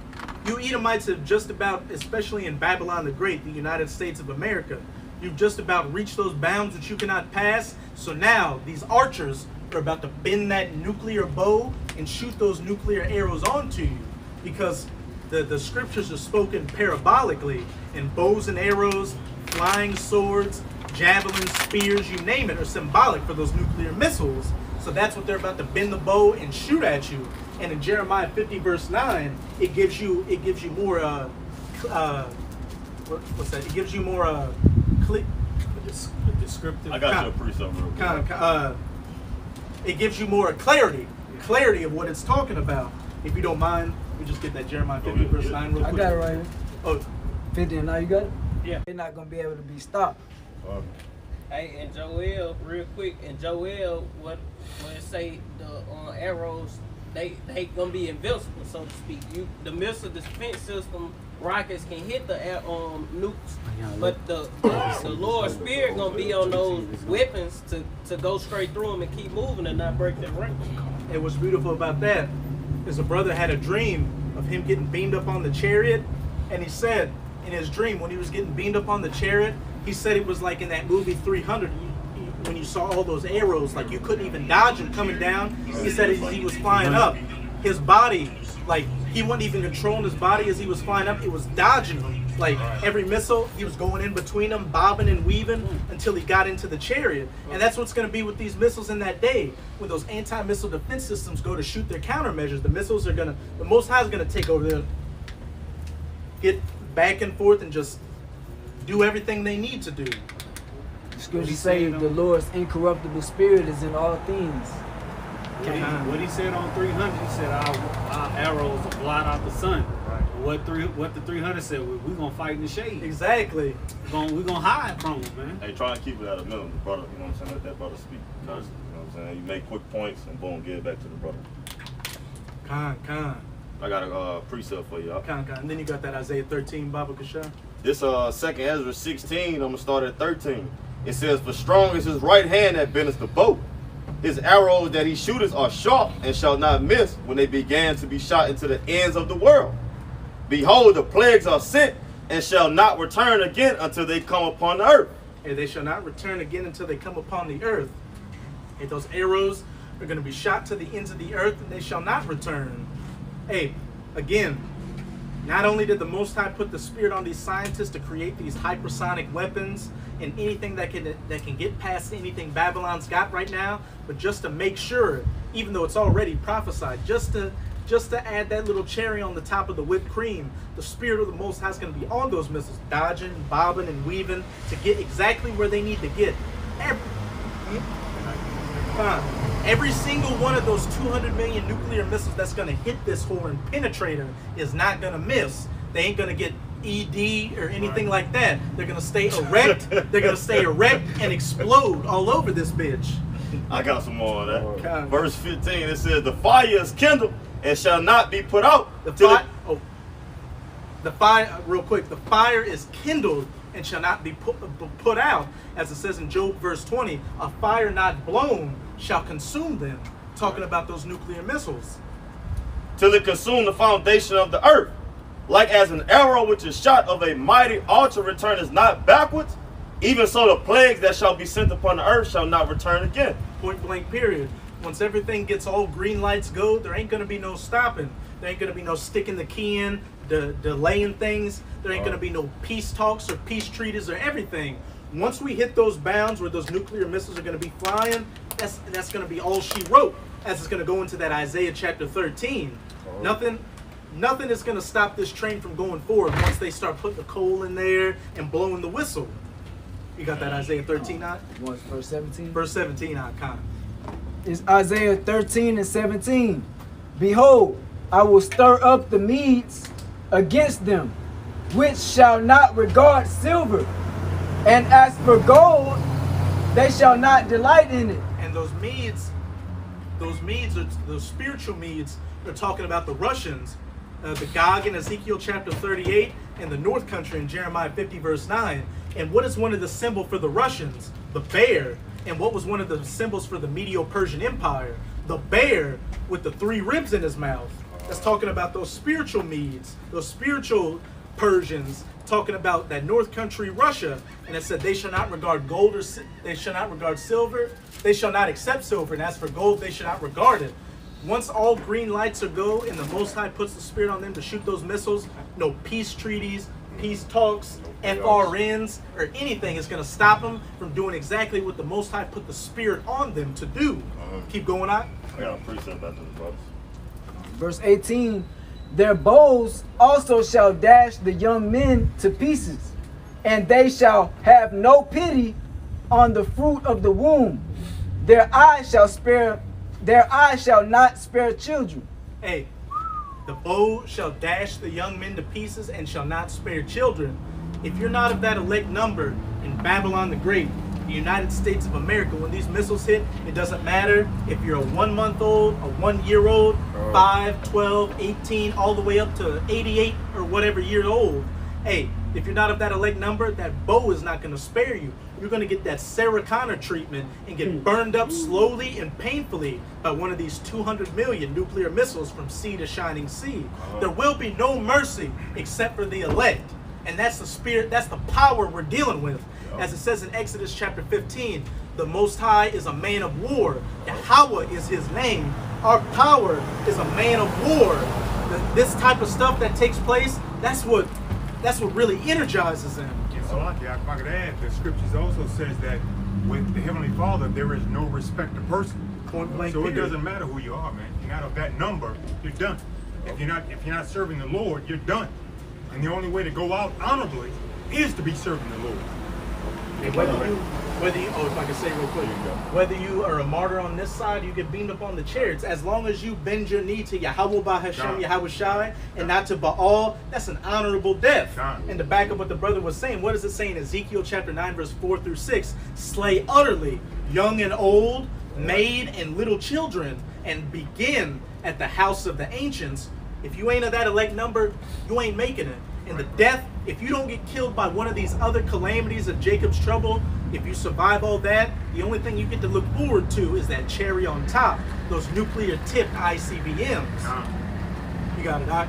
you Edomites have just about, especially in Babylon the Great, the United States of America, you've just about reached those bounds which you cannot pass. So now these archers are about to bend that nuclear bow and shoot those nuclear arrows onto you, because the scriptures are spoken parabolically, and bows and arrows, flying swords, javelins, spears, you name it, are symbolic for those nuclear missiles. So that's what they're about to bend the bow and shoot at you. And in Jeremiah 50 verse 9, it gives you more what's that? It gives you more descriptive. I got you a precept real quick. It gives you more clarity of what it's talking about. If you don't mind, we just get that Jeremiah 50 verse 9 real quick. I got it right here. Oh, 50 and now you got it? Yeah. They're not gonna be able to be stopped. Hey, and Joel, real quick, and Joel, when it say the arrows, they gonna be invincible, so to speak. The missile defense system rockets can hit the nukes, but the Lord's Spirit gonna be on those weapons to go straight through them and keep moving and not break their rank. And what's beautiful about that is a brother had a dream of him getting beamed up on the chariot, and he said in his dream when he was getting beamed up on the chariot, he said it was like in that movie 300 when you saw all those arrows, like you couldn't even dodge them coming down. He said as he was flying up, his body, like he wasn't even controlling his body as he was flying up. It was dodging them. Like every missile, he was going in between them, bobbing and weaving until he got into the chariot. And that's what's going to be with these missiles in that day. When those anti-missile defense systems go to shoot their countermeasures, the missiles are the Most High is going to take over there, get back and forth and just do everything they need to do. The scriptures say the Lord's incorruptible spirit is in all things. What he said on 300, he said our arrows will blot out the sun. Right. What the 300 said, we're gonna fight in the shade. Exactly. We're gonna hide from them, man. Hey, try and keep it at a minimum, brother. You know what I'm saying? Let that brother speak. Because, you know what I'm saying? You make quick points and boom, give it back to the brother. Con. I got a precept for y'all. Con. And then you got that Isaiah 13, Baba Kasha. This 2nd Ezra 16, I'm gonna start at 13. It says, "For strong is his right hand that bendeth the bow. His arrows that he shooteth are sharp and shall not miss when they began to be shot into the ends of the world. Behold, the plagues are sent and shall not return again until they come upon the earth." And they shall not return again until they come upon the earth. And those arrows are going to be shot to the ends of the earth, and they shall not return. Hey, again, not only did the Most High put the Spirit on these scientists to create these hypersonic weapons and anything that can get past anything Babylon's got right now, but just to make sure, even though it's already prophesied, just to add that little cherry on the top of the whipped cream, the Spirit of the Most High is going to be on those missiles, dodging, bobbing, and weaving to get exactly where they need to get. Every single one of those 200 million nuclear missiles that's going to hit this whore and penetrate her is not going to miss. They ain't going to get ED or anything like that. They're gonna stay erect. They're gonna stay erect and explode all over this bitch. I got some more of that. Okay. Verse 15, it says, the fire is kindled and shall not be put out. The fire, real quick, the fire is kindled and shall not be put out. As it says in Job verse 20, a fire not blown shall consume them. Talking about those nuclear missiles. Till it consume the foundation of the earth. Like as an arrow which is shot of a mighty archer returneth not backwards, even so the plagues that shall be sent upon the earth shall not return again. Point blank period. Once everything gets all green lights go, there ain't going to be no stopping. There ain't going to be no sticking the key in, delaying things. There ain't going to be no peace talks or peace treaties or everything. Once we hit those bounds where those nuclear missiles are going to be flying, that's going to be all she wrote, as it's going to go into that Isaiah chapter 13. Nothing is going to stop this train from going forward once they start putting the coal in there and blowing the whistle. You got that Isaiah 13 on? Verse 17? Verse 17 on, Con. It's Isaiah 13 and 17. Behold, I will stir up the Medes against them, which shall not regard silver. And as for gold, they shall not delight in it. And those Medes are those spiritual Medes. They're talking about the Russians, the Gog in Ezekiel chapter 38, and the North Country in Jeremiah 50 verse 9. And what is one of the symbols for the Russians? The bear. And what was one of the symbols for the Medo-Persian Empire? The bear with the 3 ribs in his mouth. That's talking about those spiritual Medes, those spiritual Persians, talking about that North Country Russia. And it said they shall not regard gold or they shall not regard silver. They shall not accept silver. And as for gold, they shall not regard it. Once all green lights are go and the Most High puts the Spirit on them to shoot those missiles, no peace treaties, peace talks, FRNs, or anything is going to stop them from doing exactly what the Most High put the Spirit on them to do. Keep going on. I got a precept back to the brothers. Verse 18, their bows also shall dash the young men to pieces, and they shall have no pity on the fruit of the womb. Their eyes shall not spare children. Hey, the bow shall dash the young men to pieces and shall not spare children. If you're not of that elect number in Babylon the Great, the United States of America, when these missiles hit, it doesn't matter if you're a 1 month old, a 1 year old, 5, 12, 18, all the way up to 88 or whatever year old. Hey, if you're not of that elect number, that bow is not going to spare you. You're going to get that Sarah Connor treatment and get burned up slowly and painfully by one of these 200 million nuclear missiles from sea to shining sea. There will be no mercy except for the elect. And that's the spirit, that's the power we're dealing with. As it says in Exodus chapter 15, the Most High is a man of war. Yahweh is his name. Our power is a man of war. This type of stuff that takes place, that's what really energizes him. So, if I could add, the scriptures also says that with the Heavenly Father, there is no respect to person. Point blank So period. it doesn't matter who you are, man. If you're not of that number, you're done. If you're not serving the Lord, you're done. And the only way to go out honorably is to be serving the Lord. And if I can say real quick, whether you are a martyr on this side, you get beamed up on the chariots. As long as you bend your knee to Yahweh Bahashem, Yahweh Shai, and not to Baal, that's an honorable death. And to back up what the brother was saying, what does it say in Ezekiel chapter 9, verse 4 through 6? Slay utterly young and old, maid and little children, and begin at the house of the ancients. If you ain't of that elect number, you ain't making it. And the death, if you don't get killed by one of these other calamities of Jacob's trouble, if you survive all that, the only thing you get to look forward to is that cherry on top, those nuclear tipped ICBMs. You got it, Doc?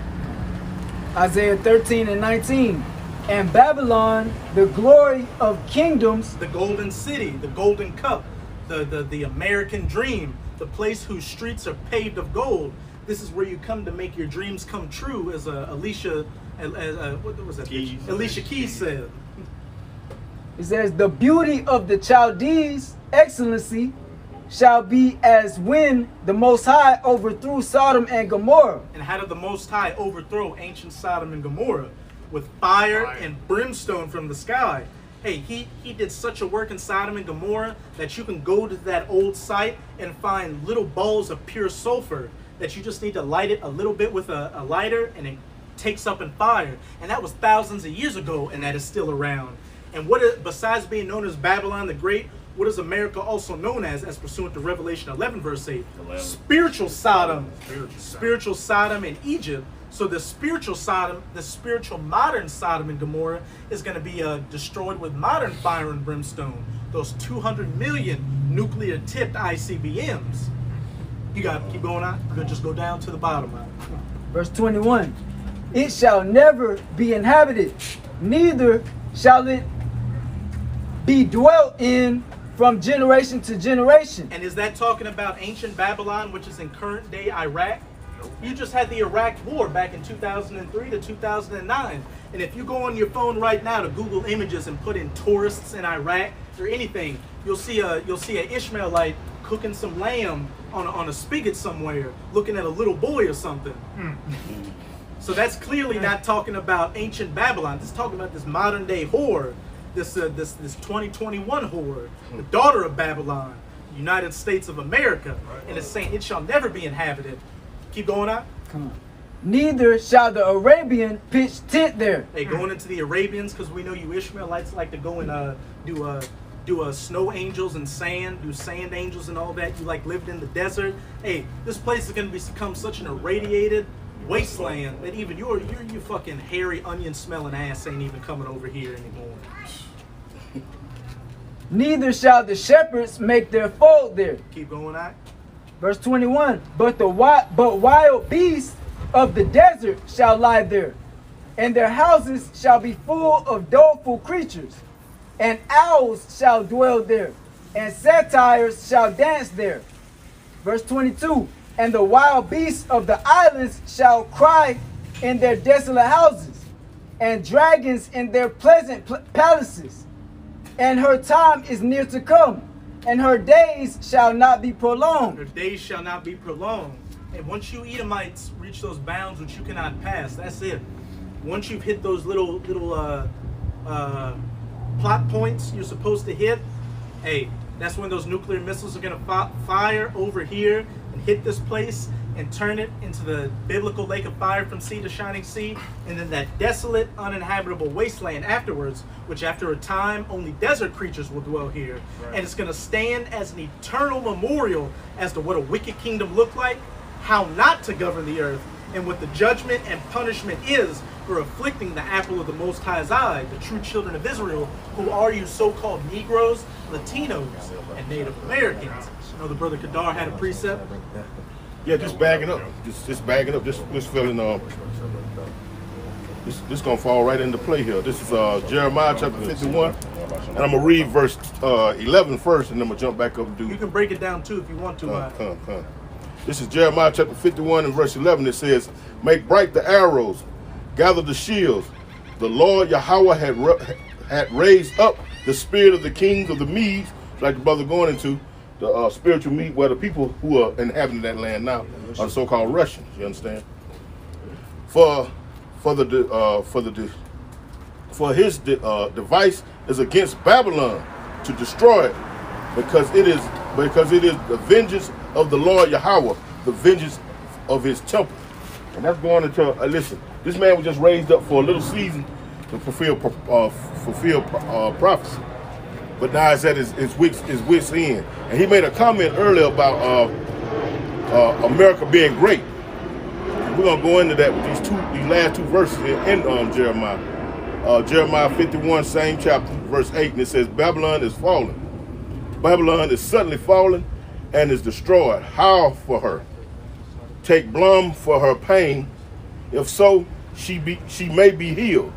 Isaiah 13 and 19. And Babylon, the glory of kingdoms. The golden city, the golden cup, the American dream, the place whose streets are paved of gold. This is where you come to make your dreams come true, as Alicia Keys said. It says, the beauty of the Chaldees' excellency shall be as when the Most High overthrew Sodom and Gomorrah. And how did the Most High overthrow ancient Sodom and Gomorrah? With fire and brimstone from the sky. Hey, he did such a work in Sodom and Gomorrah that you can go to that old site and find little balls of pure sulfur that you just need to light it a little bit with a lighter, and takes up in fire. And that was thousands of years ago, and that is still around. And besides being known as Babylon the Great, what is America also known as pursuant to Revelation 11, verse 8? 11. Spiritual Sodom. Spiritual Sodom in Egypt. So the spiritual Sodom, the spiritual modern Sodom and Gomorrah is going to be destroyed with modern fire and brimstone. Those 200 million nuclear-tipped ICBMs. You got to keep going on. You'll just go down to the bottom. Verse 21. It shall never be inhabited, neither shall it be dwelt in from generation to generation. And is that talking about ancient Babylon, which is in current day Iraq? You just had the Iraq War back in 2003 to 2009. And if you go on your phone right now to Google Images and put in tourists in Iraq or anything, you'll see a Ishmaelite cooking some lamb on a spigot somewhere, looking at a little boy or something. So that's clearly not talking about ancient Babylon. This is talking about this modern day whore, this 2021 whore, the daughter of Babylon, United States of America, and it's saying it shall never be inhabited. Keep going on. Come on. Neither shall the Arabian pitch tent there. Hey, going into the Arabians, because we know you Ishmaelites like to go and do snow angels and sand, do sand angels and all that. You like lived in the desert. Hey, this place is going to become such an irradiated wasteland that even your fucking hairy onion smelling ass ain't even coming over here anymore. Neither shall the shepherds make their fold there. Keep going on. Verse 21. But wild beasts of the desert shall lie there, and their houses shall be full of doleful creatures, and owls shall dwell there, and satyrs shall dance there. Verse 22. And the wild beasts of the islands shall cry in their desolate houses, and dragons in their pleasant palaces. And her time is near to come, and her days shall not be prolonged. Her days shall not be prolonged. And once you Edomites reach those bounds which you cannot pass, that's it. Once you've hit those little plot points you're supposed to hit, hey, that's when those nuclear missiles are going to fire over here and hit this place and turn it into the biblical lake of fire from sea to shining sea, and then that desolate, uninhabitable wasteland afterwards, which after a time only desert creatures will dwell here. Right. And it's going to stand as an eternal memorial as to what a wicked kingdom looked like, how not to govern the earth, and what the judgment and punishment is for afflicting the apple of the Most High's eye, the true children of Israel, who are you so-called Negroes, Latinos, and Native Americans. You know, the brother Kadar had a precept. Yeah, just bagging up. Just bagging up. Just feeling this gonna fall right into play here. This is Jeremiah chapter 51. And I'm gonna read verse 11 first, and then I'm gonna jump back up and do. You can break it down too if you want to. This is Jeremiah chapter 51 and verse 11. It says, "Make bright the arrows, gather the shields. The Lord Yahweh had raised up the spirit of the kings of the Medes," like the brother going into the spiritual Mede, where the people who are inhabiting that land now are the so-called Russians. You understand? For his device is against Babylon to destroy it, because it is the vengeance of the Lord Yahweh, the vengeance of his temple. And that's going into listen. This man was just raised up for a little season to fulfill prophecy, but now it's at his wit's end. And he made a comment earlier about America being great. And we're gonna go into that with these last two verses in Jeremiah. Jeremiah 51, same chapter, verse 8, and it says, "Babylon is fallen. Babylon is suddenly fallen and is destroyed. Howl for her. Take blame for her pain. If so, she may be healed."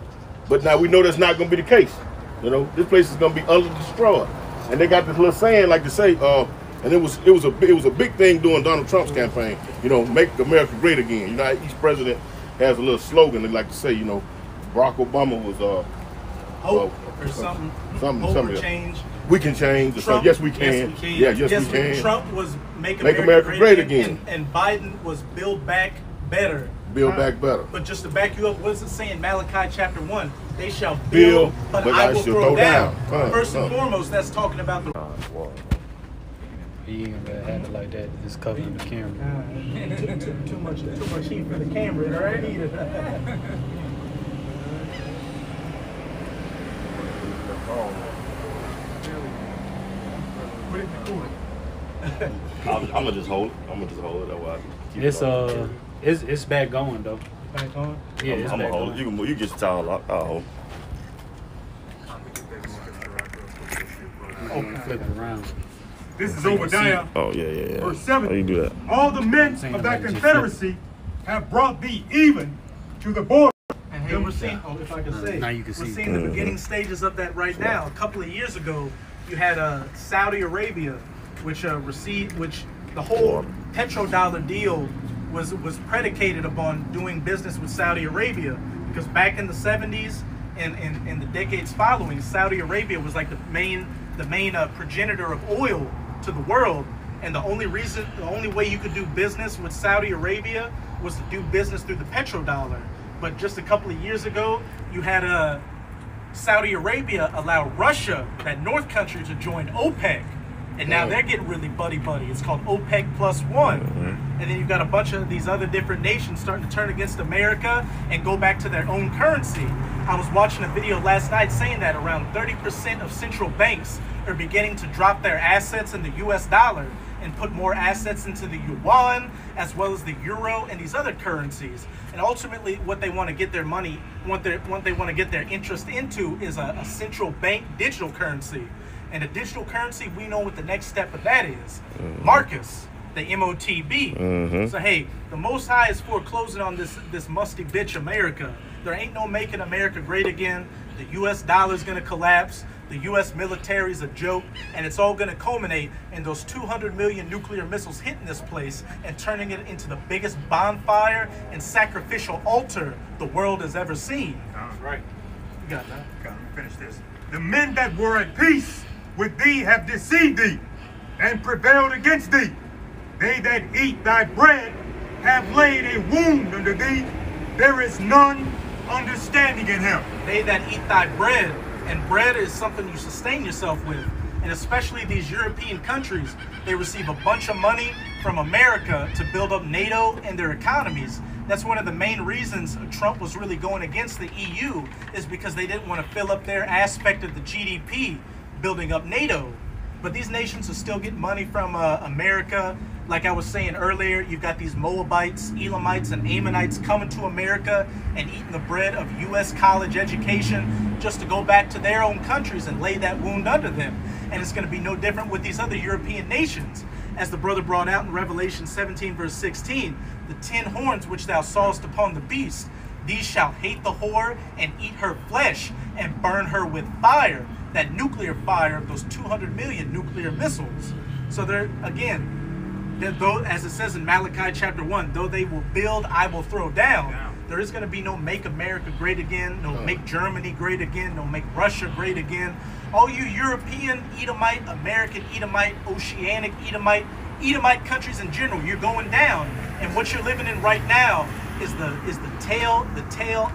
But now we know that's not going to be the case. You know, this place is going to be utterly destroyed. And they got this little saying, like to say, and it was a big thing during Donald Trump's campaign. You know, make America great again. You know, each president has a little slogan they like to say. You know, Barack Obama was hope or something. Hope or change. We can change. Trump, yes, we can. Yes, we can. Yeah, yes, we can. Trump was make America great again. And Biden was build back better. Build back better. But just to back you up, what is it saying? Malachi chapter 1. They shall build, but I will throw down. First and foremost, that's talking about the... You ain't gonna have it like that. Just covering the camera. Too much heat for the camera, right? Put it in the cooler. I'm gonna just hold it. That way I keep it on. It's back going though. Back on? Yeah, I'm gonna hold it. You can get your towel out. I'll hold it. Flip it around. This is Obadiah, Oh yeah. verse 7. How you do that? All the men Saying of that about just confederacy have brought thee even to the border. And hey, we're seeing, if I can say, now you can we're see. seeing the beginning stages of that right now. A couple of years ago, you had Saudi Arabia, which the whole petrodollar deal was predicated upon doing business with Saudi Arabia, because back in the 70s and in the decades following, Saudi Arabia was like the main progenitor of oil to the world. And the only way you could do business with Saudi Arabia was to do business through the petrodollar. But just a couple of years ago, you had Saudi Arabia allow Russia, that North country, to join OPEC. And now they're getting really buddy-buddy. It's called OPEC +1. And then you've got a bunch of these other different nations starting to turn against America and go back to their own currency. I was watching a video last night saying that around 30% of central banks are beginning to drop their assets in the US dollar and put more assets into the yuan, as well as the euro and these other currencies. And ultimately, what they want to get their money, what they want to get their interest into, is a central bank digital currency. And a digital currency, we know what the next step of that is. Marcus, the MOTB. So hey, the Most High is foreclosing on this musty bitch America. There ain't no making America great again. The US dollar is going to collapse. The US military is a joke, and it's all going to culminate in those 200 million nuclear missiles hitting this place and turning it into the biggest bonfire and sacrificial altar the world has ever seen. Right. You got that? Okay, let me finish this. The men that were at peace with thee have deceived thee and prevailed against thee. They that eat thy bread have laid a wound unto thee. There is none understanding in him. They that eat thy bread, and bread is something you sustain yourself with. And especially these European countries, they receive a bunch of money from America to build up NATO and their economies. That's one of the main reasons Trump was really going against the EU, is because they didn't want to fill up their aspect of the GDP building up NATO. But these nations will still get money from America. Like I was saying earlier, you've got these Moabites, Elamites, and Ammonites coming to America and eating the bread of U.S. college education just to go back to their own countries and lay that wound under them. And it's going to be no different with these other European nations. As the brother brought out in Revelation 17, verse 16, the 10 horns which thou sawest upon the beast, these shall hate the whore and eat her flesh and burn her with fire. That nuclear fire of those 200 million nuclear missiles. So they're, again, though, as it says in Malachi chapter 1, though they will build, I will throw down. There is going to be no make America great again, no make Germany great again, no make Russia great again. All you European Edomite, American Edomite, Oceanic Edomite countries in general, you're going down. And what you're living in right now is the tail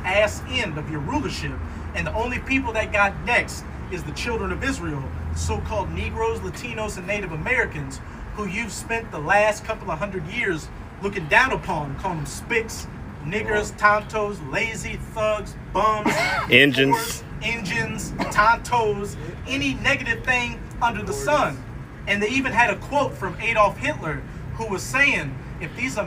ass end of your rulership. And the only people that got next is the children of Israel, so-called Negroes, Latinos, and Native Americans, who you've spent the last couple of 100 years looking down upon, calling them spics, niggers, tontos, lazy, thugs, bums, Engines, tontos, any negative thing under the sun. And they even had a quote from Adolf Hitler, who was saying, if these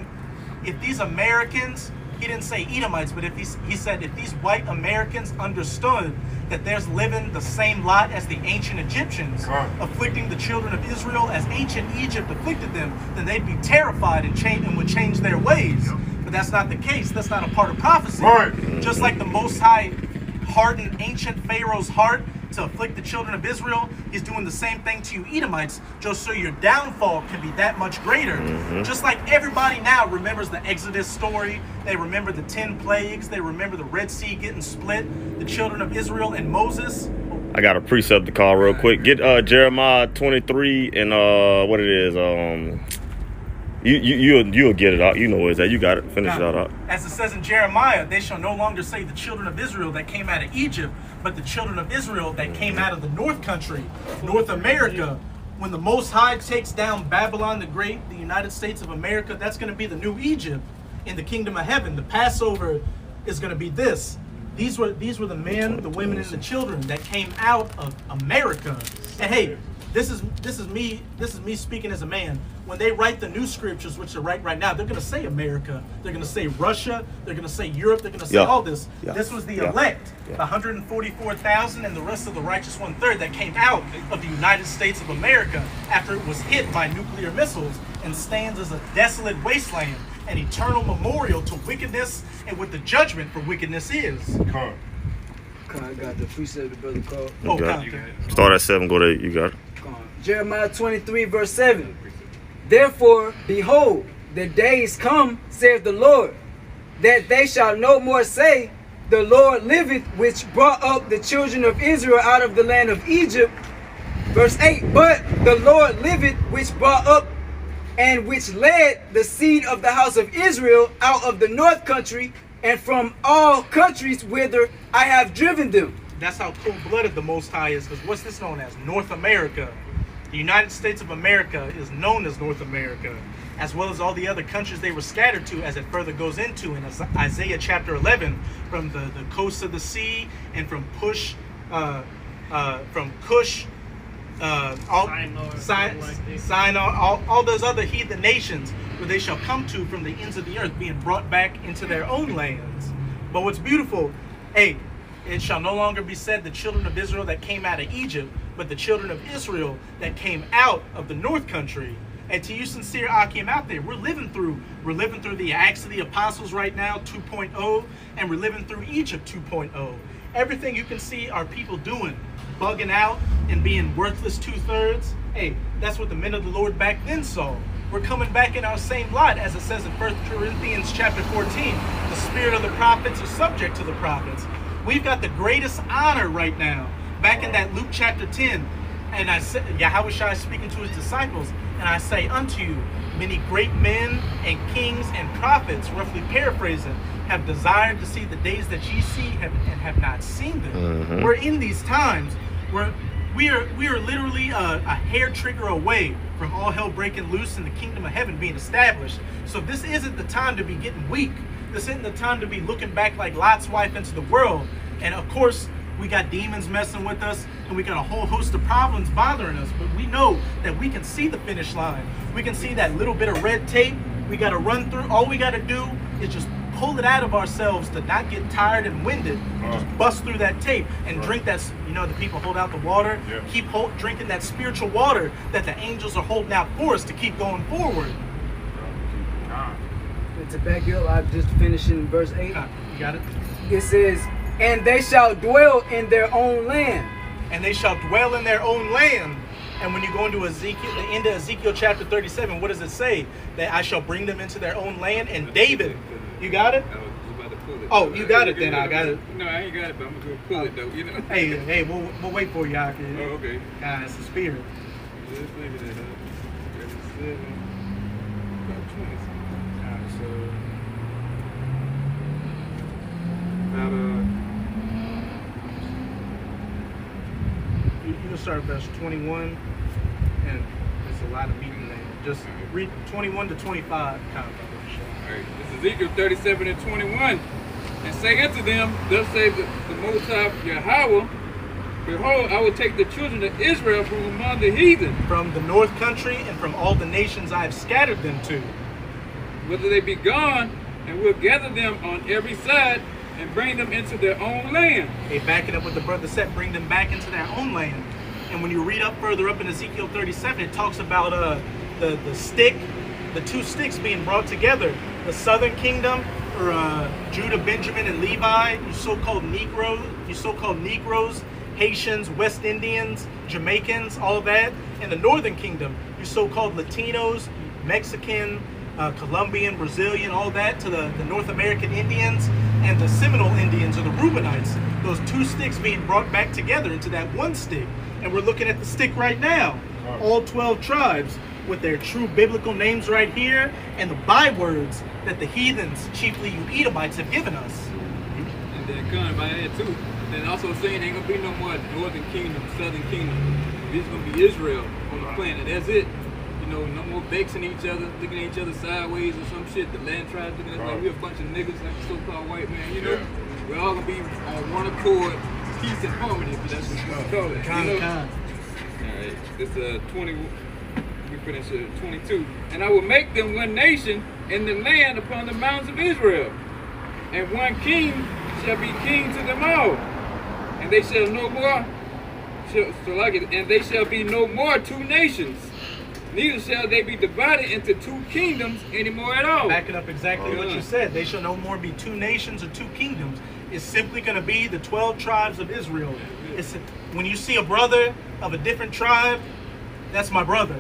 Americans, he didn't say Edomites, but he said if these white Americans understood that there's living the same lot as the ancient Egyptians, afflicting the children of Israel as ancient Egypt afflicted them, then they'd be terrified and would change their ways. But that's not the case. That's not a part of prophecy. Just like the Most High hardened ancient Pharaoh's heart to afflict the children of Israel, he's doing the same thing to you Edomites, just so your downfall can be that much greater. Just like everybody now remembers the Exodus story, they remember the 10 plagues, they remember the Red Sea getting split, the children of Israel and Moses. I got a precept to call real quick. Get Jeremiah 23 and what it is. You'll get it out. You know what it is that. You got it. Finish it out. As it says in Jeremiah, they shall no longer say the children of Israel that came out of Egypt, but the children of Israel that came out of the North country, North America, when the Most High takes down Babylon the Great, the United States of America, that's going to be the new Egypt in the kingdom of heaven. The Passover is going to be this. These were the men, the women, and the children that came out of America. And hey, this is me speaking as a man. When they write the new scriptures, which they're writing right now, they're going to say America. They're going to say Russia. They're going to say Europe. They're going to say all this. This was the elect, the 144,000 and the rest of the righteous 1/3 that came out of the United States of America after it was hit by nuclear missiles and stands as a desolate wasteland, an eternal memorial to wickedness and what the judgment for wickedness is. I got the precept, brother Carl. Oh, Start at 7, go to 8. You got it. Jeremiah 23, verse 7. Therefore, behold, the days come, saith the Lord, that they shall no more say, the Lord liveth, which brought up the children of Israel out of the land of Egypt. Verse 8. But the Lord liveth, which brought up and which led the seed of the house of Israel out of the north country and from all countries whither I have driven them. That's how cold-blooded the Most High is, because what's this known as? North America. The United States of America is known as North America, as well as all the other countries they were scattered to, as it further goes into in Isaiah chapter 11, from the coast of the sea and from Cush, all those other heathen nations where they shall come to from the ends of the earth, being brought back into their own lands. But what's beautiful, hey, it shall no longer be said the children of Israel that came out of Egypt, but the children of Israel that came out of the north country. And to you sincere Akim out there, we're living through the Acts of the Apostles right now, 2.0, and we're living through Egypt 2.0. Everything you can see our people doing, bugging out and being worthless 2/3. Hey, that's what the men of the Lord back then saw. We're coming back in our same light, as it says in 1 Corinthians chapter 14. The spirit of the prophets is subject to the prophets. We've got the greatest honor right now. Back in that Luke chapter 10, and I said, Yahushua speaking to his disciples, and I say unto you, many great men and kings and prophets, roughly paraphrasing, have desired to see the days that ye see and have not seen them. We're in these times where we are literally a hair trigger away from all hell breaking loose and the kingdom of heaven being established. So this isn't the time to be getting weak. This isn't the time to be looking back like Lot's wife into the world. And of course, we got demons messing with us, and we got a whole host of problems bothering us, but we know that we can see the finish line. We can see that little bit of red tape we got to run through. All we got to do is just pull it out of ourselves to not get tired and winded. Just bust through that tape and drink that, the people hold out the water. Keep drinking that spiritual water that the angels are holding out for us to keep going forward. And to back you up, I'm just finishing verse 8. You got it? It says, and they shall dwell in their own land. And they shall dwell in their own land. And when you go into the end of Ezekiel chapter 37, what does it say? That I shall bring them into their own land. And David, you got it? I was about to pull it. Oh, you got it then. I got it. No, I ain't got it, but I'm going to pull it though, Hey, we'll wait for you, Akim. Oh, okay. It's the spirit. Just maybe that up. 37. About 20. Alright, so About, you can start at verse 21, and there's a lot of meat in there. Just read 21 to 25. all right. This is Ezekiel 37 and 21. And say unto them, thus saith the Most High Yahweh, behold, I will take the children of Israel from among the heathen, from the north country and from all the nations I have scattered them to, whether they be gone, and will gather them on every side, and bring them into their own land. Hey, backing up what the brother said, bring them back into their own land. And when you read up further up in Ezekiel 37, it talks about the two sticks being brought together. The southern kingdom, or Judah, Benjamin, and Levi, you so-called Negroes, Haitians, West Indians, Jamaicans, all of that. And the northern kingdom, you so-called Latinos, Mexican, Colombian, Brazilian, all that, to the North American Indians and the Seminole Indians, or the Reubenites. Those two sticks being brought back together into that one stick. And we're looking at the stick right now. All 12 tribes with their true biblical names right here, and the bywords that the heathens, chiefly you Edomites, have given us. And then coming by that too. Then also saying ain't gonna be no more northern kingdom, southern kingdom. This is gonna be Israel on the planted. That's it. You know, no more vexing each other, looking at each other sideways or some shit. The land tribes looking at us like we're a bunch of niggas, like the so-called white man. You know, we're all gonna be on one accord, peace and harmony. If that's what you call it. You know? All right, it's 20. We finish 22. And I will make them one nation in the land upon the mountains of Israel, and one king shall be king to them all, and they shall no more. And they shall be no more two nations, neither shall they be divided into two kingdoms anymore at all. Backing up exactly what you said, they shall no more be two nations or two kingdoms. It's simply going to be the 12 tribes of Israel. It's when you see a brother of a different tribe, that's my brother.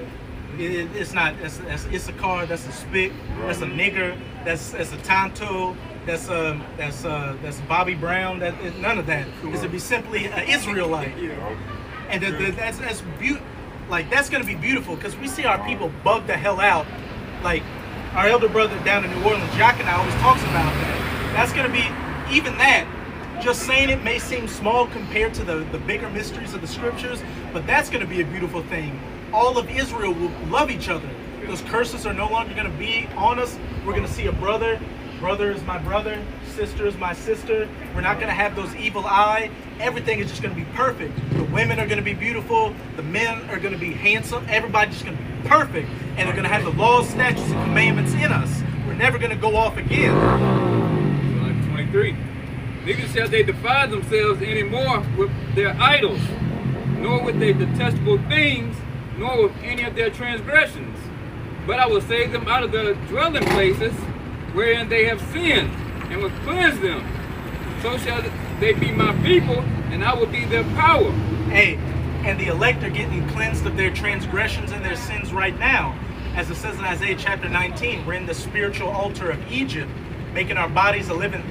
It's not. That's Issachar. That's a Spick. That's a nigger. That's a Tonto. That's Bobby Brown. None of that. It's to be simply an Israelite. And that's beautiful. Like, that's going to be beautiful, because we see our people bug the hell out. Like, our elder brother down in New Orleans, Jack, and I always talks about that. That's going to be, even that, just saying it may seem small compared to the bigger mysteries of the scriptures, but that's going to be a beautiful thing. All of Israel will love each other. Those curses are no longer going to be on us. We're going to see a brother. Brother is my brother. Sister is my sister. We're not going to have those evil eye. Everything is just going to be perfect. The women are going to be beautiful. The men are going to be handsome. Everybody's just going to be perfect. And they're going to have the laws, statutes, and commandments in us. We're never going to go off again. 23. Neither shall they defile themselves anymore with their idols, nor with their detestable things, nor with any of their transgressions. But I will save them out of the dwelling places wherein they have sinned, and will cleanse them. So shall they be my people, and I will be their power. Hey, and the elect are getting cleansed of their transgressions and their sins right now. As it says in Isaiah chapter 19, we're in the spiritual altar of Egypt, making our bodies a living,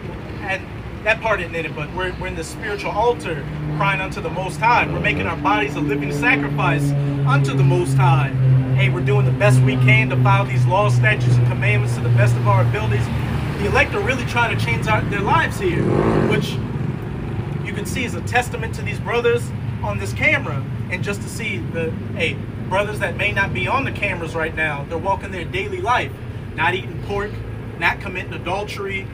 and that part isn't in it, but we're in the spiritual altar, crying unto the Most High. We're making our bodies a living sacrifice unto the Most High. Hey, we're doing the best we can to follow these laws, statutes, and commandments to the best of our abilities. The elect are really trying to change their lives here, which you can see is a testament to these brothers on this camera. And just to see brothers that may not be on the cameras right now, they're walking their daily life, not eating pork, not committing adultery,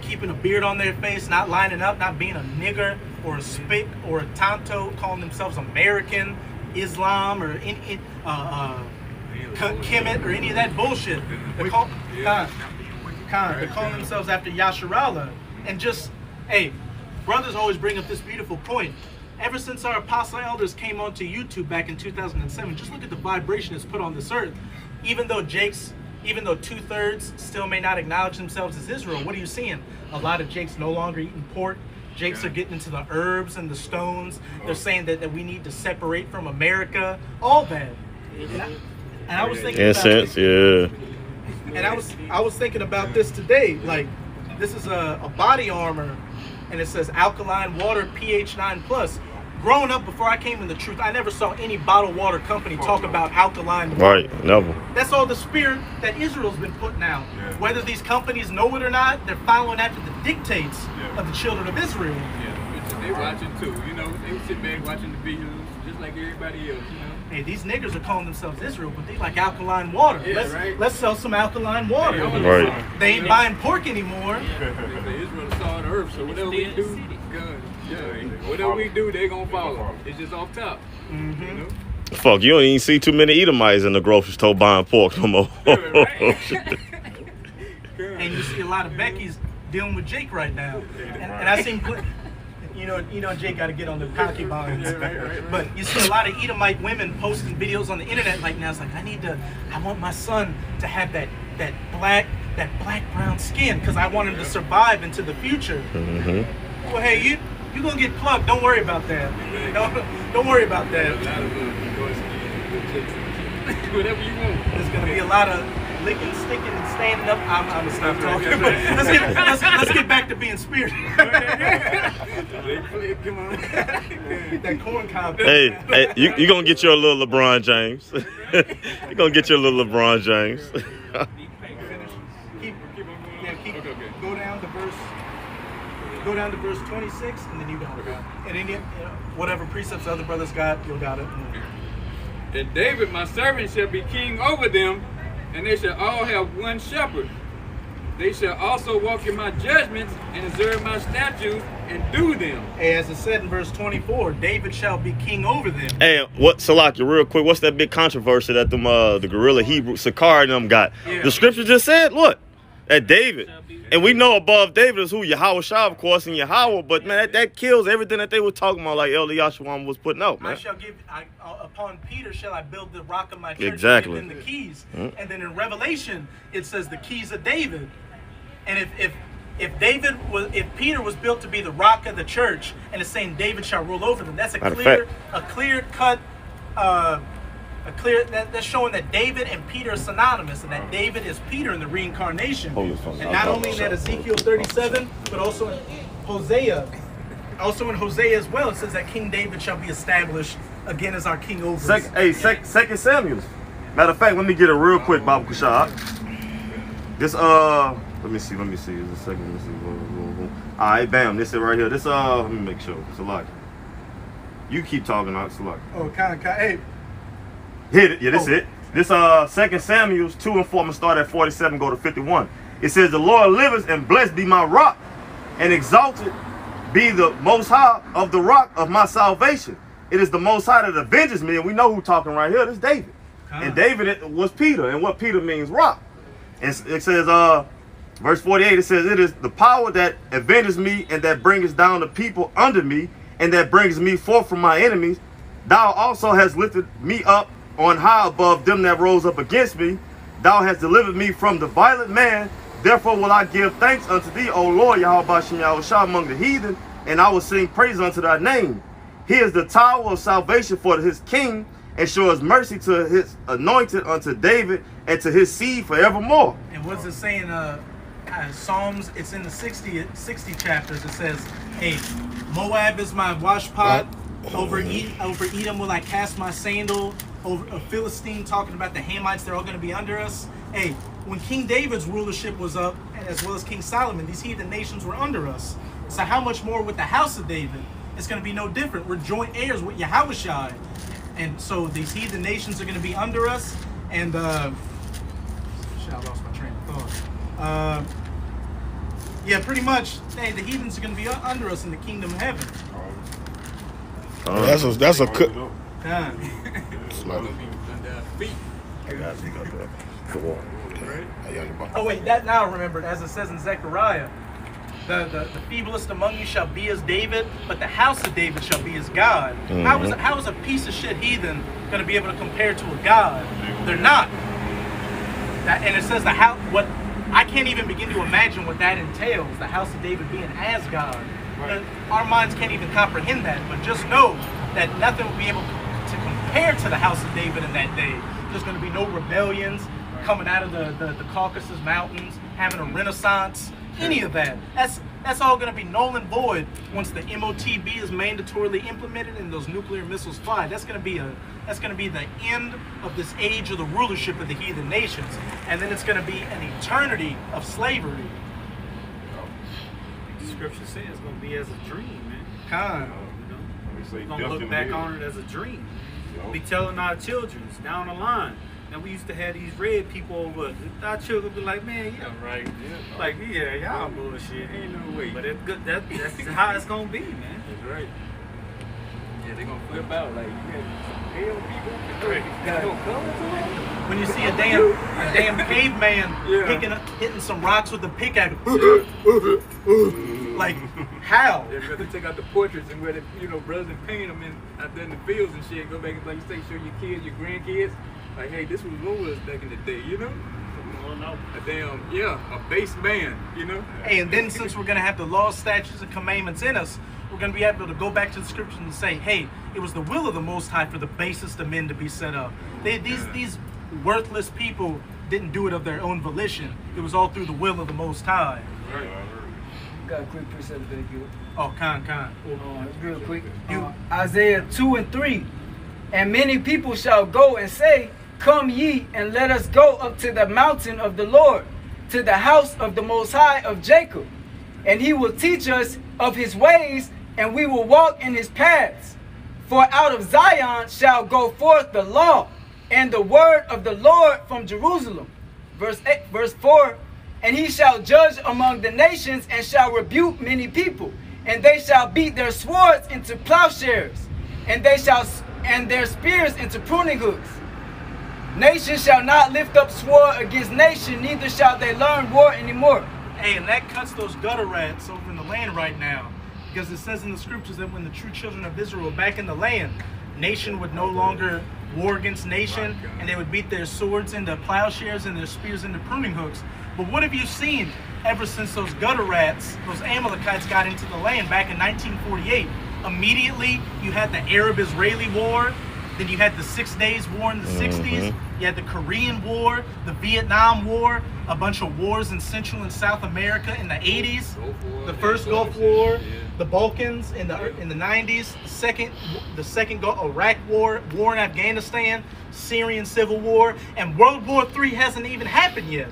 keeping a beard on their face, not lining up, not being a nigger or a spick or a tonto, calling themselves American, Islam, or Kemet, or any of that bullshit. They're calling themselves after Yasharallah. And just, hey, brothers always bring up this beautiful point. Ever since our apostle elders came onto YouTube back in 2007, just look at the vibration it's put on this earth. Even though 2/3 still may not acknowledge themselves as Israel, what are you seeing? A lot of Jakes no longer eating pork. Jakes are getting into the herbs and the stones. They're saying that we need to separate from America. All that. And I was thinking about this. And I was thinking about this today. Like, this is a body armor, and it says alkaline water pH 9+. Growing up, before I came in the truth, I never saw any bottled water company talk about alkaline water. Right, never. That's all the spirit that Israel's been putting out. Yeah. Whether these companies know it or not, they're following after the dictates of the children of Israel. Yeah, they watching too, you know. They sit back watching the videos just like everybody else, you know. Hey, these niggers are calling themselves Israel, but they like alkaline water. Yeah, let's sell some alkaline water. Right. They ain't buying pork anymore. Israel is all the earth, so whatever we do, whatever we do, they gonna follow. It's just off top. You know? Fuck, you don't even see too many Edomites in the grocery store buying pork no more. And you see a lot of Becky's dealing with Jake right now. And I seen, you know, Jake got to get on the concubines. But you see a lot of Edomite women posting videos on the internet like now. It's like, I want my son to have that black brown skin because I want him to survive into the future. Well, hey, you're gonna get plugged. Don't worry about that. Don't worry about that. Whatever you want. There's gonna be a lot of licking, sticking, and standing up. I'm gonna stop talking. Let's get back to being spiritual. Come on. Get that corn cob. Hey, you gonna get your little LeBron James. You gonna get your little LeBron James. Go down to verse 26, and then you got it. And then whatever precepts other brothers got, you got it. And David, my servant, shall be king over them, and they shall all have one shepherd. They shall also walk in my judgments and observe my statutes and do them. As it said in verse 24, David shall be king over them. Hey, what, Salakia, real quick, what's that big controversy that them the guerrilla Hebrew Sakar and them got? Yeah. The scripture just said, look, that David, and we know above David is who? Yahweh Shah, of course, and Yahweh, but man, that kills everything that they were talking about, like Elder Yahshua was putting out, man. I shall give, upon Peter shall I build the rock of my church, Exactly. and give him the keys. And then in Revelation, it says the keys of David. And if Peter was built to be the rock of the church, and it's saying David shall rule over them, that's that's showing that David and Peter are synonymous, and that David is Peter in the reincarnation. And not only in that Ezekiel 37, but also in Hosea. Also in Hosea as well, it says that King David shall be established again as our king over us. Second Samuel. Matter of fact, let me get it real quick, Baba Kushab. This let me see. Is a second. Let me see. All right, bam. This is right here. This let me make sure. It's a lot. You keep talking, it's a lot. Oh, hey. Hit it. Yeah, this it. This 2 Samuel 2 and 4. I'm gonna start at 47, go to 51. It says, "The Lord liveth, and blessed be my rock, and exalted be the Most High of the rock of my salvation. It is the Most High that avenges me." And we know who talking right here. This is David. And David was Peter, and what Peter means, rock. And it says, verse 48, it says, "It is the power that avenges me, and that bringeth down the people under me, and that brings me forth from my enemies. Thou also hast lifted me up on high above them that rose up against me. Thou hast delivered me from the violent man. Therefore will I give thanks unto thee, O Lord, Yahweh Shem Yahushua, among the heathen, and I will sing praise unto thy name. He is the tower of salvation for his king, and shows mercy to his anointed, unto David, and to his seed forevermore." And what's it saying? Psalms, it's in the 60 chapters. It says, "Hey, Moab is my washpot. Over Edom will I cast my sandal. Over a Philistine," talking about the Hamites, they're all going to be under us. Hey, when King David's rulership was up, as well as King Solomon, these heathen nations were under us. So how much more with the house of David? It's going to be no different. We're joint heirs with Yahushua. And so these heathen nations are going to be under us. And, shit, I lost my train of thought. Yeah, pretty much, hey, the heathens are going to be under us in the kingdom of heaven. That's a cut. Oh wait, that now I remembered, as it says in Zechariah, the feeblest among you shall be as David, but the house of David shall be as God. How is a piece of shit heathen going to be able to compare to a God? They're not. And it says the house. What I can't even begin to imagine what that entails. The house of David being as God. Right. Our minds can't even comprehend that. But just know that nothing will be able to compare to the house of David in that day. There's going to be no rebellions coming out of the Caucasus Mountains, having a renaissance, any of that. That's all going to be null and void once the MOTB is mandatorily implemented and those nuclear missiles fly. That's going to be the end of this age of the rulership of the heathen nations, and then it's going to be an eternity of slavery. The scripture says it's going to be as a dream, man. We're We're going to look back on it as a dream. Be telling our children down the line. And we used to have these red people over. Our children be like, "Man, yeah, right, yeah, like y'all bullshit. Ain't no way." But it's good. That's how it's gonna be, man. That's right. Yeah, they gonna flip out like hell people. Right. When you see a damn caveman hitting some rocks with a pickaxe, like how? They're gonna take out the portraits and where brothers and paint them out there in the fields and shit. Go back and like you say, show your kids, your grandkids. Like, hey, this was Ruleth back in the day, a base man, Hey, and then since we're going to have the laws, statutes, and commandments in us, we're going to be able to go back to the scriptures and say, hey, it was the will of the Most High for the basest of men to be set up. These worthless people didn't do it of their own volition. It was all through the will of the Most High. Right. Got a quick precept there, Gil. Oh, Real quick. Isaiah 2 and 3. "And many people shall go and say, Come ye, and let us go up to the mountain of the Lord, to the house of the Most High of Jacob. And he will teach us of his ways, and we will walk in his paths. For out of Zion shall go forth the law and the word of the Lord from Jerusalem. Verse 4, and he shall judge among the nations and shall rebuke many people, and they shall beat their swords into plowshares, and their spears into pruning hooks. Nation shall not lift up sword against nation, neither shall they learn war anymore. Hey, and that cuts those gutter rats over in the land right now. Because it says in the scriptures that when the true children of Israel were back in the land, nation would no longer war against nation, and they would beat their swords into plowshares and their spears into pruning hooks. But what have you seen ever since those gutter rats, those Amalekites, got into the land back in 1948? Immediately, you had the Arab-Israeli war, then you had the 6 Days War in the 60s, you had the Korean War, the Vietnam War, a bunch of wars in Central and South America in the 80s, the first Gulf War, the Balkans in the 90s, the second Iraq War, war in Afghanistan, Syrian Civil War, and World War III hasn't even happened yet.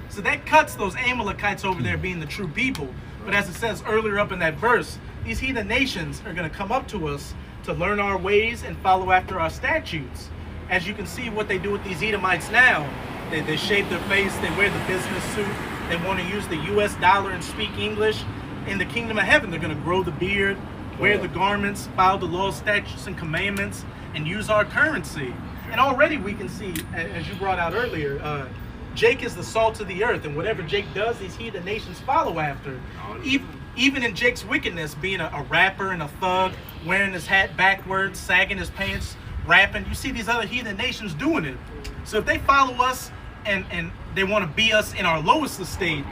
So that cuts those Amalekites over there being the true people. But as it says earlier up in that verse, these heathen nations are going to come up to us to learn our ways and follow after our statutes. As you can see what they do with these Edomites now, they shave their face, they wear the business suit, they want to use the US dollar and speak English. In the kingdom of heaven, they're going to grow the beard, wear the garments, follow the laws, statutes, and commandments, and use our currency. And already we can see, as you brought out earlier, Jake is the salt of the earth, and whatever Jake does, these heathen nations follow after. Even in Jake's wickedness, being a rapper and a thug, wearing his hat backwards, sagging his pants, rapping, you see these other heathen nations doing it. So if they follow us and they want to be us in our lowest estate,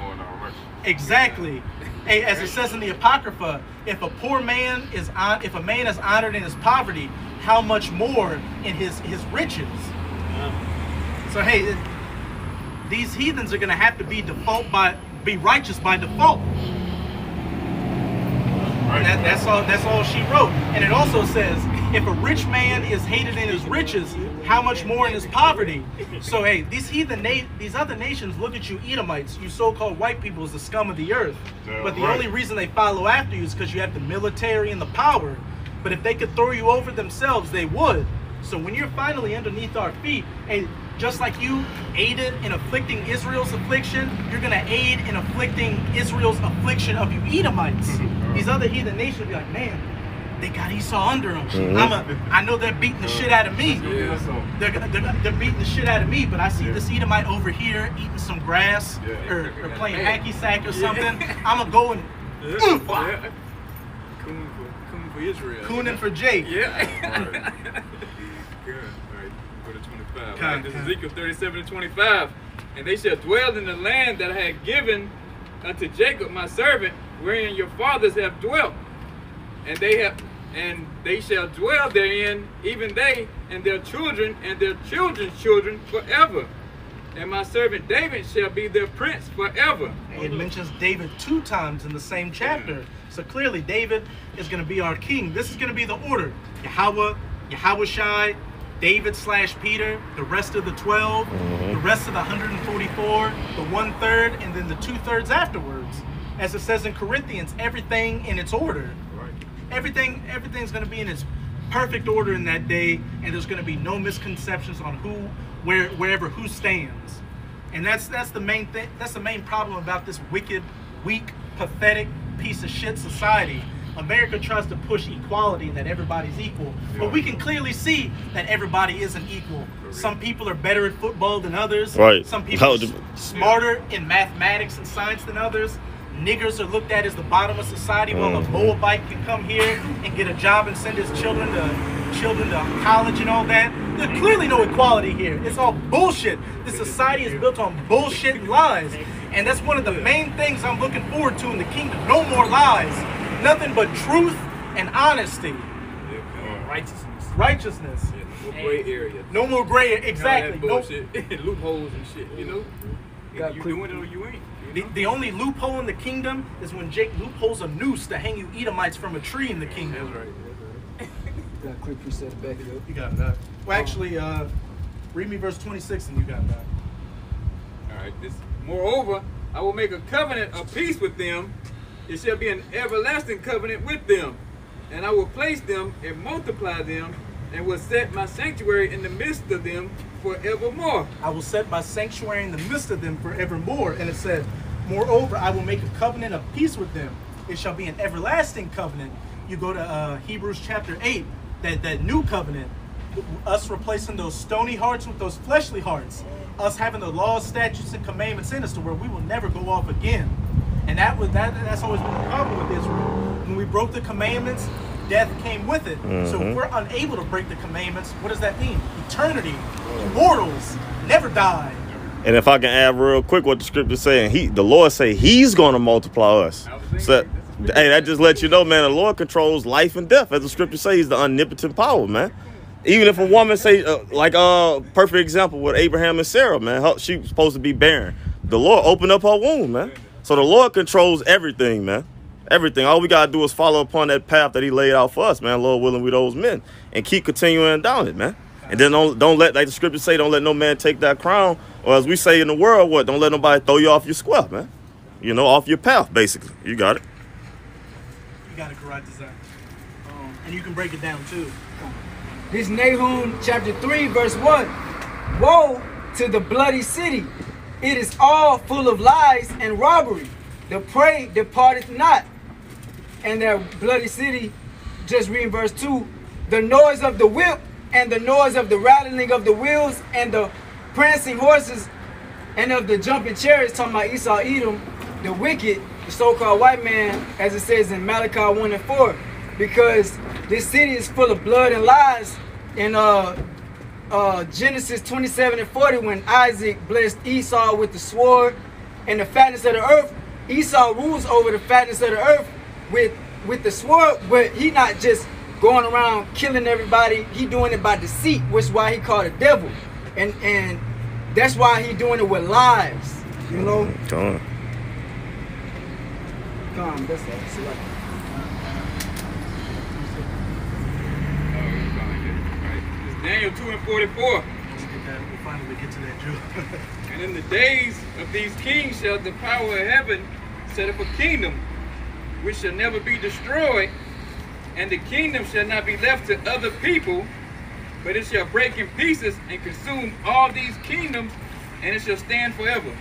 exactly. Hey, as it says in the Apocrypha, if a man is honored in his poverty, how much more in his riches? So hey, these heathens are going to have to be righteous by default. That's all she wrote. And it also says, if a rich man is hated in his riches, how much more in his poverty? So hey, these other nations look at you Edomites, you so-called white people, as the scum of the earth. But the only reason they follow after you is because you have the military and the power. But if they could throw you over themselves, they would. So when you're finally underneath our feet, and just like you aided in afflicting Israel's affliction, you're going to aid in afflicting Israel's affliction of you Edomites. These other heathen nations will be like, man, they got Esau under them. I know they're beating the shit out of me. They're beating the shit out of me, but I see this Edomite over here eating some grass or playing hacky sack or something. I'm going to go and... Coon for Israel. Cooning for Jake. Yeah. Good. All right, go to 25. Right, this is Ezekiel 37 and 25. And they shall dwell in the land that I had given unto Jacob my servant, wherein your fathers have dwelt. And they shall dwell therein, even they and their children and their children's children forever. And my servant David shall be their prince forever. It mentions David 2 times in the same chapter. So clearly David is going to be our king. This is going to be the order. Yahweh, Yahushai, David/Peter, the rest of the 12, the rest of the 144, the 1/3, and then the 2/3 afterwards. As it says in Corinthians, everything in its order. Everything's going to be in its perfect order in that day, and there's going to be no misconceptions on wherever who stands. And that's the main thing. That's the main problem about this wicked, weak, pathetic piece of shit society. America tries to push equality and that everybody's equal, but we can clearly see that everybody isn't equal. Some people are better at football than others. Right. Some people are smarter in mathematics and science than others. Niggers are looked at as the bottom of society, while a Moabite can come here and get a job and send his children to college and all that. There's clearly no equality here. It's all bullshit. This society is built on bullshit and lies. And that's one of the main things I'm looking forward to in the kingdom. No more lies. Nothing but truth and honesty. Righteousness. No gray area. No more gray area. Exactly. No bullshit. Loopholes and shit, you know? You doing it or you ain't. The only loophole in the kingdom is when Jake loopholes a noose to hang you Edomites from a tree in the kingdom. That's right. Got a quick preset back up. You got that. Well, actually, read me verse 26 and you got that. All right. Moreover, I will make a covenant of peace with them. It shall be an everlasting covenant with them. and I will place them and multiply them, and will set my sanctuary in the midst of them forevermore. I will set my sanctuary in the midst of them forevermore. And it said, moreover, I will make a covenant of peace with them. It shall be an everlasting covenant. You go to Hebrews chapter 8, that new covenant, us replacing those stony hearts with those fleshly hearts, us having the laws, statutes, and commandments in us to where we will never go off again. And that's always been the problem with Israel. When we broke the commandments, death came with it. So if we're unable to break the commandments, what does that mean? Eternity, immortals, never die. And if I can add real quick what the scripture saying, the Lord say he's going to multiply us. So, hey, that just lets you know, man, the Lord controls life and death. As the scripture says, he's the omnipotent power, man. Even if a woman say, perfect example with Abraham and Sarah, man, she was supposed to be barren. The Lord opened up her womb, man. So the Lord controls everything, man. Everything. All we got to do is follow upon that path that he laid out for us, man. Lord willing, we those men. And keep continuing down it, man. And then don't let, like the scripture say, don't let no man take that crown. Or as we say in the world, what? Don't let nobody throw you off your square, man. You know, off your path, basically. You got it. You got a correct design. And you can break it down, too. This Nahum chapter 3, verse 1. Woe to the bloody city. It is all full of lies and robbery. The prey departeth not. And that bloody city, just reading verse 2. The noise of the whip and the noise of the rattling of the wheels and the prancing horses and of the jumping chariots, talking about Esau, Edom, the wicked, the so-called white man, as it says in Malachi 1 and 4. Because this city is full of blood and lies. In Genesis 27 and 40, when Isaac blessed Esau with the sword and the fatness of the earth, Esau rules over the fatness of the earth with the sword, but he not just going around killing everybody. He doing it by deceit, which is why he called it devil. And that's why he doing it with lies, you know? Come on, that's all. Daniel 2 and 44. We'll finally get to that, Joe. And in the days of these kings shall the power of heaven set up a kingdom which shall never be destroyed, and the kingdom shall not be left to other people, but it shall break in pieces and consume all these kingdoms, and it shall stand forever.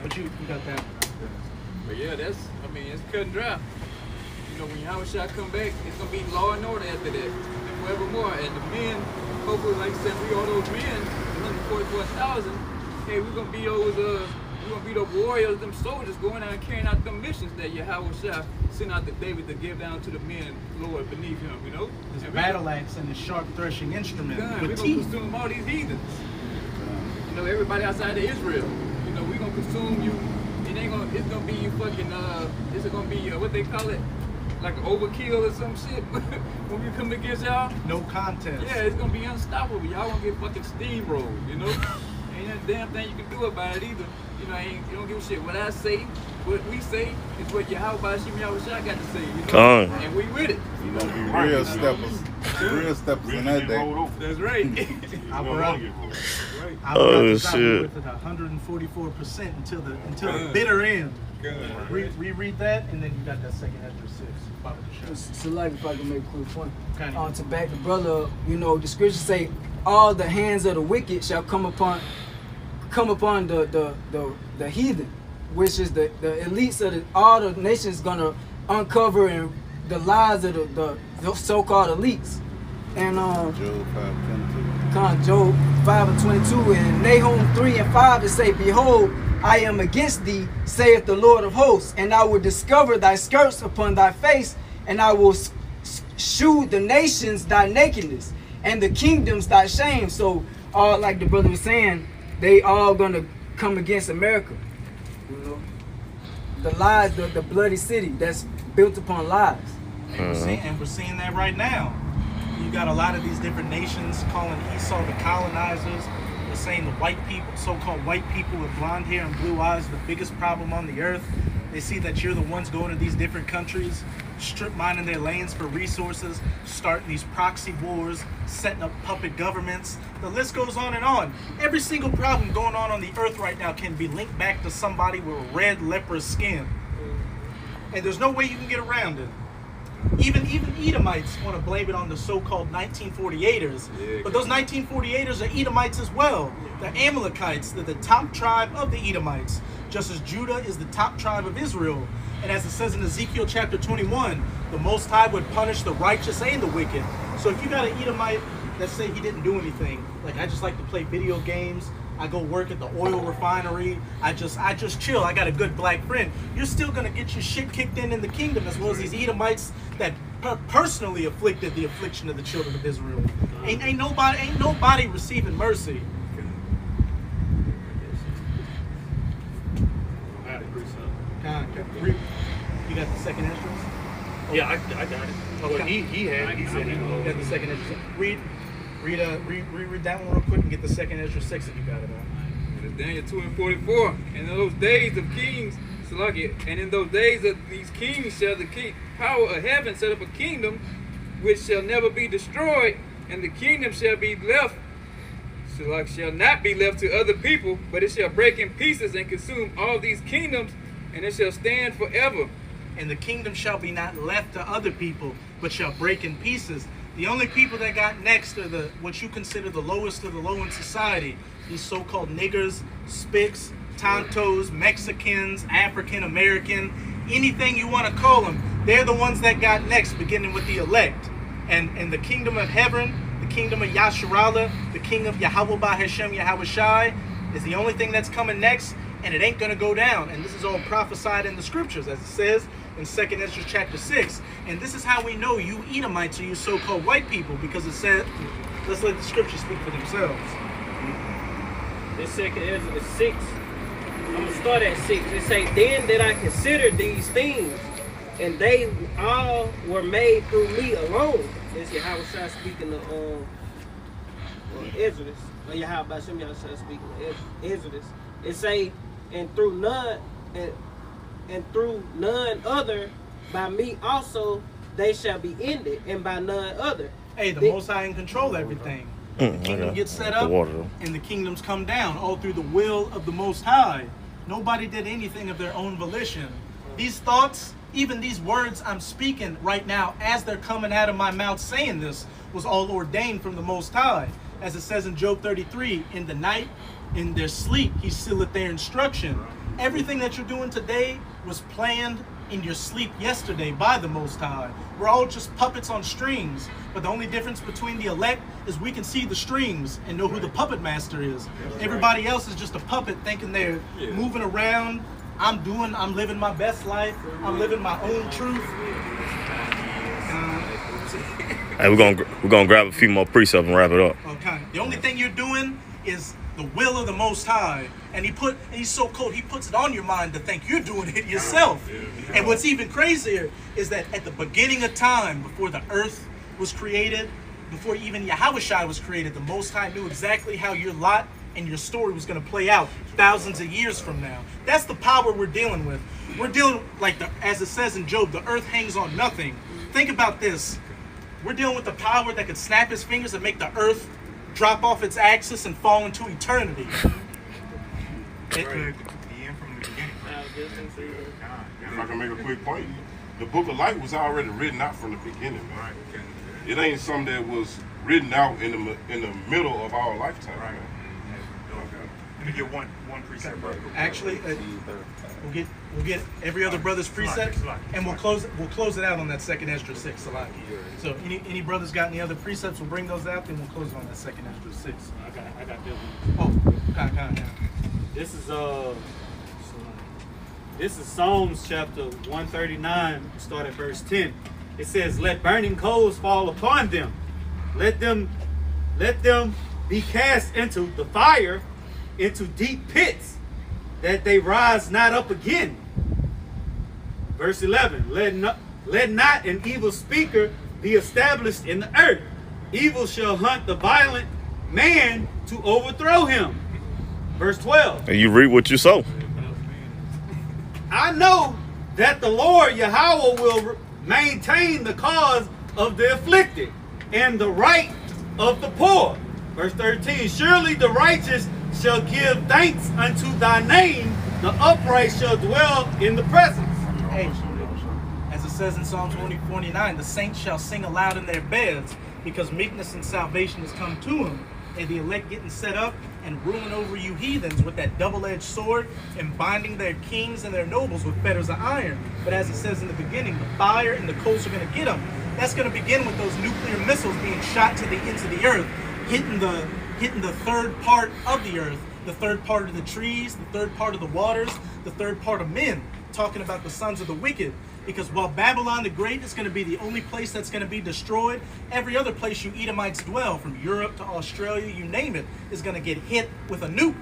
But you got that. But yeah, it's cut and dry. You know, when Yahushua come back, it's going to be law and order after that, and forevermore. And the men, hopefully, like I said, we all those men, 144,000, hey, we're going to be those warriors, them soldiers going out and carrying out them missions that Yahushua sent out to David to give down to the men, Lord, beneath him, you know? His battle axe and his sharp threshing instrument. We're going to consume all these heathens. You know, everybody outside of Israel. You know, we're going to consume you. It's going to be you fucking, it's going to be, what they call it? Like an overkill or some shit when we come against y'all. No contest. Yeah, it's gonna be unstoppable. Y'all gonna get fucking steamrolled, you know? Ain't a damn thing you can do about it either. You know, you don't give a shit. What I say, what we say, is what Yahweh Yahushua got to say, you know? And we with it. You know, be real steppers in that day. That's right. Oh shit. With it 144% until the bitter end. Reread that, and then you got that second after 6. So like if I can make a quick point. To back the brother up, you know, the scriptures say all the hands of the wicked shall come upon the heathen, which is the elites of all the nations gonna uncover and the lies of the so-called elites. And Job 5 and 22 and Nahum 3 and 5 to say, behold, I am against thee, saith the Lord of hosts, and I will discover thy skirts upon thy face, and I will shew the nations thy nakedness, and the kingdoms thy shame. So, all like the brother was saying, they all gonna come against America. You know, the lies, the bloody city that's built upon lies. And we're seeing that right now. You got a lot of these different nations calling Esau the colonizers. They're saying the white people, so-called white people with blonde hair and blue eyes, are the biggest problem on the earth. They see that you're the ones going to these different countries, strip mining their lands for resources, starting these proxy wars, setting up puppet governments. The list goes on and on. Every single problem going on the earth right now can be linked back to somebody with red leprous skin. And there's no way you can get around it. Even Edomites want to blame it on the so-called 1948ers. But those 1948ers are Edomites as well. The Amalekites, they're the top tribe of the Edomites, just as Judah is the top tribe of Israel. And as it says in Ezekiel chapter 21, the Most High would punish the righteous and the wicked. So if you got an Edomite that say he didn't do anything, like I just like to play video games, I go work at the oil refinery, I just chill, I got a good black friend, you're still gonna get your shit kicked in the kingdom, as well as these Edomites that personally afflicted the affliction of the children of Israel. Ain't nobody receiving mercy. You got the second entrance? Yeah, I got it. Oh, well, he said he got the second entrance. Read that one real quick and get the second Ezra 6 if you got it on. Daniel 2:44. And in those days of kings, and in those days of these kings shall the power of heaven set up a kingdom which shall never be destroyed, and the kingdom shall not be left to other people, but it shall break in pieces and consume all these kingdoms, and it shall stand forever. And the kingdom shall be not left to other people, but shall break in pieces. The only people that got next are what you consider the lowest of the low in society. These so-called niggers, spics, tontos, Mexicans, African American, anything you want to call them. They're the ones that got next, beginning with the elect. And the kingdom of heaven, the kingdom of Yasharallah, the king of Yahweh by Hashem Yahweh Shai, is the only thing that's coming next, and it ain't going to go down. And this is all prophesied in the scriptures, as it says in 2 Ezra chapter 6. And this is how we know you Edomites are you so-called white people, because it said, let's let the scriptures speak for themselves. This 2 Ezra 6, I'm going to start at 6. It say, then did I consider these things, and they all were made through me alone. This is Yahweh Shai speaking to Ezra. Or Yahweh Hashem Yahweh Shai speaking to Ezra. It say, and through none other, by me also they shall be ended, and by none other. Hey, the Most High control everything. The kingdom gets set up, and the kingdoms come down, all through the will of the Most High. Nobody did anything of their own volition. These thoughts, even these words I'm speaking right now, as they're coming out of my mouth saying this, was all ordained from the Most High. As it says in Job 33, in the night, in their sleep, he sealeth their instruction. Everything that you're doing today was planned in your sleep yesterday by the Most High. We're all just puppets on strings, but the only difference between the elect is we can see the strings and know who the puppet master is. Everybody else is just a puppet thinking they're moving around. I'm living my best life. I'm living my own truth. Hey, we're gonna grab a few more precepts and wrap it up. Okay. The only thing you're doing is the will of the Most High, and he's so cold, he puts it on your mind to think you're doing it yourself. And what's even crazier is that at the beginning of time, before the earth was created, before even Yahweh Shai was created, the Most High knew exactly how your lot and your story was going to play out thousands of years from now. That's the power we're dealing with. We're dealing, as it says in Job, the earth hangs on nothing. Think about this. We're dealing with the power that could snap his fingers and make the earth drop off its axis and fall into eternity. If I can make a quick point, the book of life was already written out from the beginning, man. It ain't something that was written out in the middle of our lifetime, man. Let me get one precept, brother. Actually, we'll get every other brother's precept, and we'll close it out on that 2 Ezra 6, Salaki. So any brothers got any other precepts, we'll bring those out, then we'll close on that 2 Ezra 6. I got this one. Oh, kind. This is Psalms chapter 139, start at verse 10. It says, let burning coals fall upon them. Let them be cast into the fire, into deep pits, that they rise not up again. Verse 11, let not an evil speaker be established in the earth. Evil shall hunt the violent man to overthrow him. Verse 12. And you reap what you sow. I know that the Lord Yahweh will maintain the cause of the afflicted and the right of the poor. Verse 13, surely the righteous shall give thanks unto thy name, the upright shall dwell in the presence. Hey, says in Psalm 20:49, the saints shall sing aloud in their beds, because meekness and salvation has come to them. And the elect getting set up and ruling over you heathens with that double-edged sword and binding their kings and their nobles with fetters of iron. But as it says in the beginning, the fire and the coals are going to get them. That's going to begin with those nuclear missiles being shot to the ends of the earth, hitting the third part of the earth, the third part of the trees, the third part of the waters, the third part of men, talking about the sons of the wicked. Because while Babylon the Great is going to be the only place that's going to be destroyed, every other place you Edomites dwell, from Europe to Australia, you name it, is going to get hit with a nuke.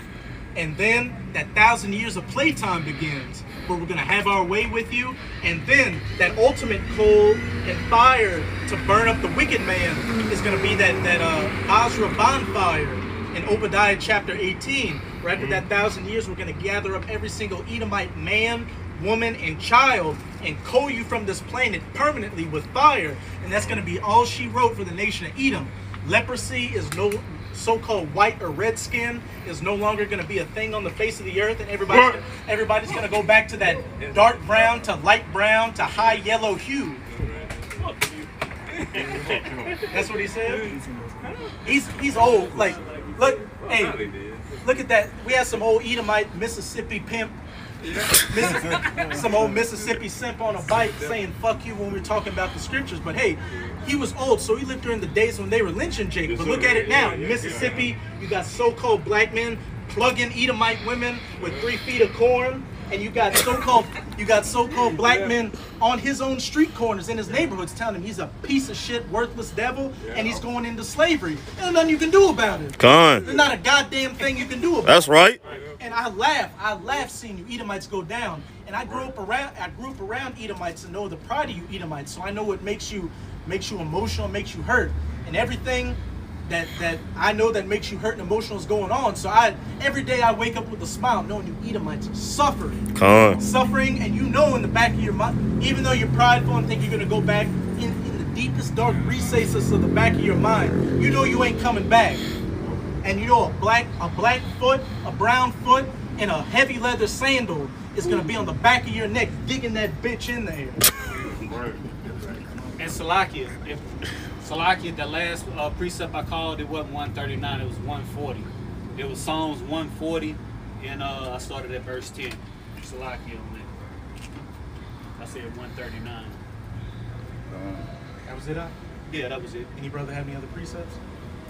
And then that 1,000 years of playtime begins, where we're going to have our way with you. And then that ultimate coal and fire to burn up the wicked man is going to be that Basra bonfire in Obadiah chapter 18. Right after that 1,000 years, we're going to gather up every single Edomite man, woman, and child and coal you from this planet permanently with fire. And that's going to be all she wrote for the nation of Edom. Leprosy is no so-called white or red skin is no longer going to be a thing on the face of the earth, and everybody's going to go back to that dark brown to light brown to high yellow hue. That's what he said. He's old. Like, look, hey, look at that. We had some old Edomite Mississippi pimp, some old Mississippi simp on a bike saying "fuck you" when we were talking about the scriptures. But hey, he was old, so he lived during the days when they were lynching Jacob. But look at it now. In Mississippi, you got so-called black men plugging Edomite women with 3 feet of corn, and you got so-called black men on his own street corners in his neighborhoods telling him he's a piece of shit, worthless devil, and he's going into slavery. There's nothing you can do about it. There's not a goddamn thing you can do about it. That's right. And I laugh seeing you Edomites go down. And I grew up around Edomites and know the pride of you Edomites. So I know what makes you emotional, makes you hurt, and everything that I know that makes you hurt and emotional is going on. So every day I wake up with a smile, knowing you Edomites are suffering, and you know in the back of your mind, even though you're prideful and think you're gonna go back in the deepest dark recesses of the back of your mind, you know you ain't coming back. And you know a black foot, a brown foot, and a heavy leather sandal is gonna be on the back of your neck, digging that bitch in there. And Salakia, the last precept I called, it wasn't 139, it was 140. It was Psalms 140, and I started at verse 10. Salakia on that. I said 139. That was it, Yeah, that was it. Any brother have any other precepts?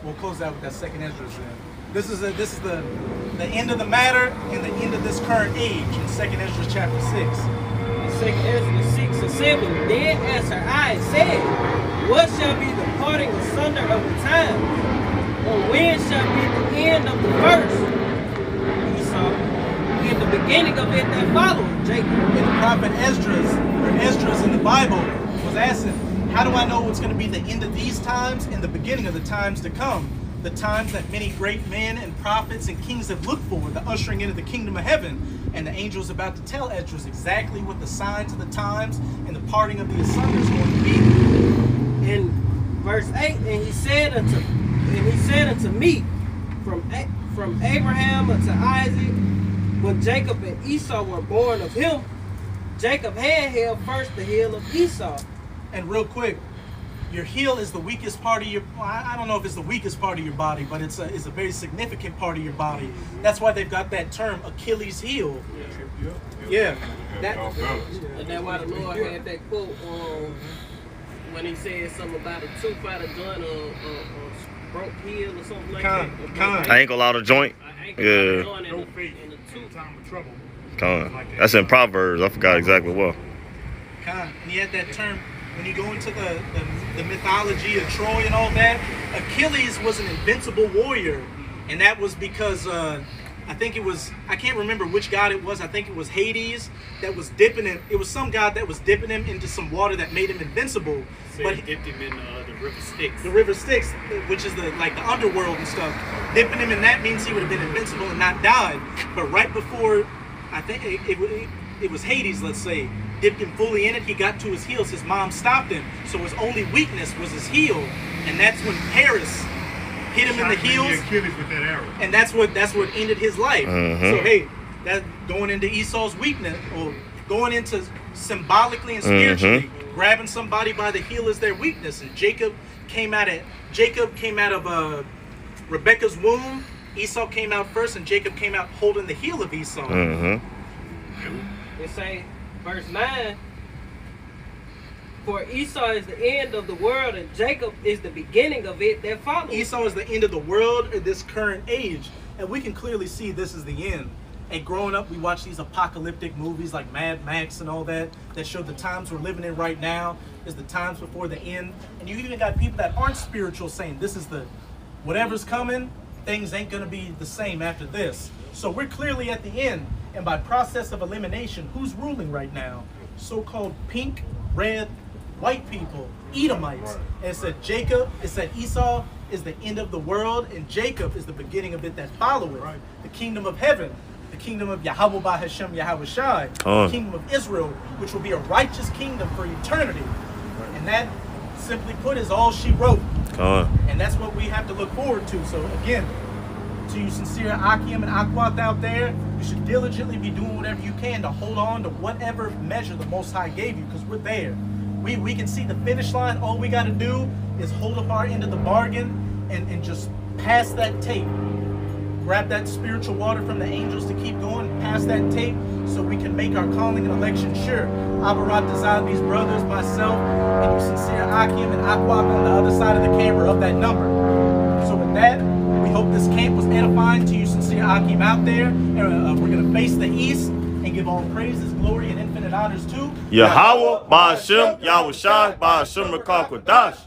We'll close out with that second Ezra then. This is the end of the matter and the end of this current age in second Ezra chapter 6. Second Ezra 6 and 7. Then answered I and said, what shall be the parting asunder of the time? Or when shall be the end of the verse? Esau, in the beginning of it that followed, Jacob. And the prophet Esdras in the Bible was asking, how do I know what's going to be the end of these times and the beginning of the times to come? The times that many great men and prophets and kings have looked for, the ushering into the kingdom of heaven. And the angel is about to tell Esdras exactly what the signs of the times and the parting of the asunder is going to be. In verse 8, and he said unto me, from Abraham unto Isaac, when Jacob and Esau were born of him, Jacob had held first the heel of Esau. And real quick, your heel is the weakest part of your, I don't know if it's the weakest part of your body, but it's a very significant part of your body. That's why they've got that term, Achilles heel. Yeah. And that's why the Lord had that quote when he said something about a tooth out of joint or broke heel or something like that. Ankle out of joint. Yeah. No faith in the time of trouble. That's in Proverbs. I forgot exactly what. And he had that term. When you go into the mythology of Troy and all that, Achilles was an invincible warrior. And that was because, I can't remember which god it was. I think it was Hades that was dipping him. It was some god that was dipping him into some water that made him invincible. But he dipped him in the river Styx. The river Styx, which is the underworld and stuff. Dipping him in that means he would have been invincible and not died. But right before, I think it was Hades, let's say, dipped him fully in it, he got to his heels, his mom stopped him, so his only weakness was his heel, and that's when Paris hit him in the heels, with that arrow. And that's what ended his life. So hey, that going into Esau's weakness, or going into symbolically and spiritually, grabbing somebody by the heel is their weakness. And Jacob came out of Rebekah's womb. Esau came out first, and Jacob came out holding the heel of Esau. It say, verse 9, for Esau is the end of the world, and Jacob is the beginning of it that follows. Esau is the end of the world at this current age. And we can clearly see this is the end. And growing up, we watch these apocalyptic movies like Mad Max and all that show the times we're living in right now is the times before the end. And you even got people that aren't spiritual saying this is the, whatever's coming, things ain't gonna be the same after this. So we're clearly at the end. And by process of elimination, who's ruling right now? So-called pink, red, white people, Edomites. And it said Jacob, it said Esau is the end of the world, and Jacob is the beginning of it that followeth. The kingdom of heaven, the kingdom of Yahweh by Hashem Yahweh Shai, the kingdom of Israel, which will be a righteous kingdom for eternity. And that, simply put, is all she wrote. And that's what we have to look forward to. So again, to you sincere Akim and Aquath out there, you should diligently be doing whatever you can to hold on to whatever measure the Most High gave you, because we're there. We can see the finish line. All we got to do is hold up our end of the bargain and just pass that tape. Grab that spiritual water from the angels to keep going, pass that tape so we can make our calling and election sure. Abarat Dazad, these brothers, myself, and you sincere Akim and Aquath on the other side of the camera of that number. So with that, we hope this camp was edifying to you sincere Akim out there. And we're going to face the east and give all praises, glory, and infinite honors to Yahweh, Ba'ashem, Yahweh Shai, Ba'ashem Rakal.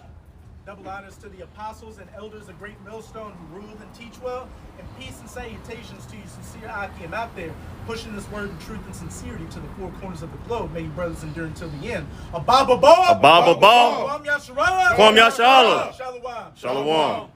Double honors to the apostles and elders of Great Millstone who rule and teach well. And peace and salutations to you sincere Akim out there, pushing this word in truth and sincerity to the four corners of the globe. May you brothers endure until the end. Ababa Kwam Yasharallah. Kwam Yasharallah. Shalom. Shalom.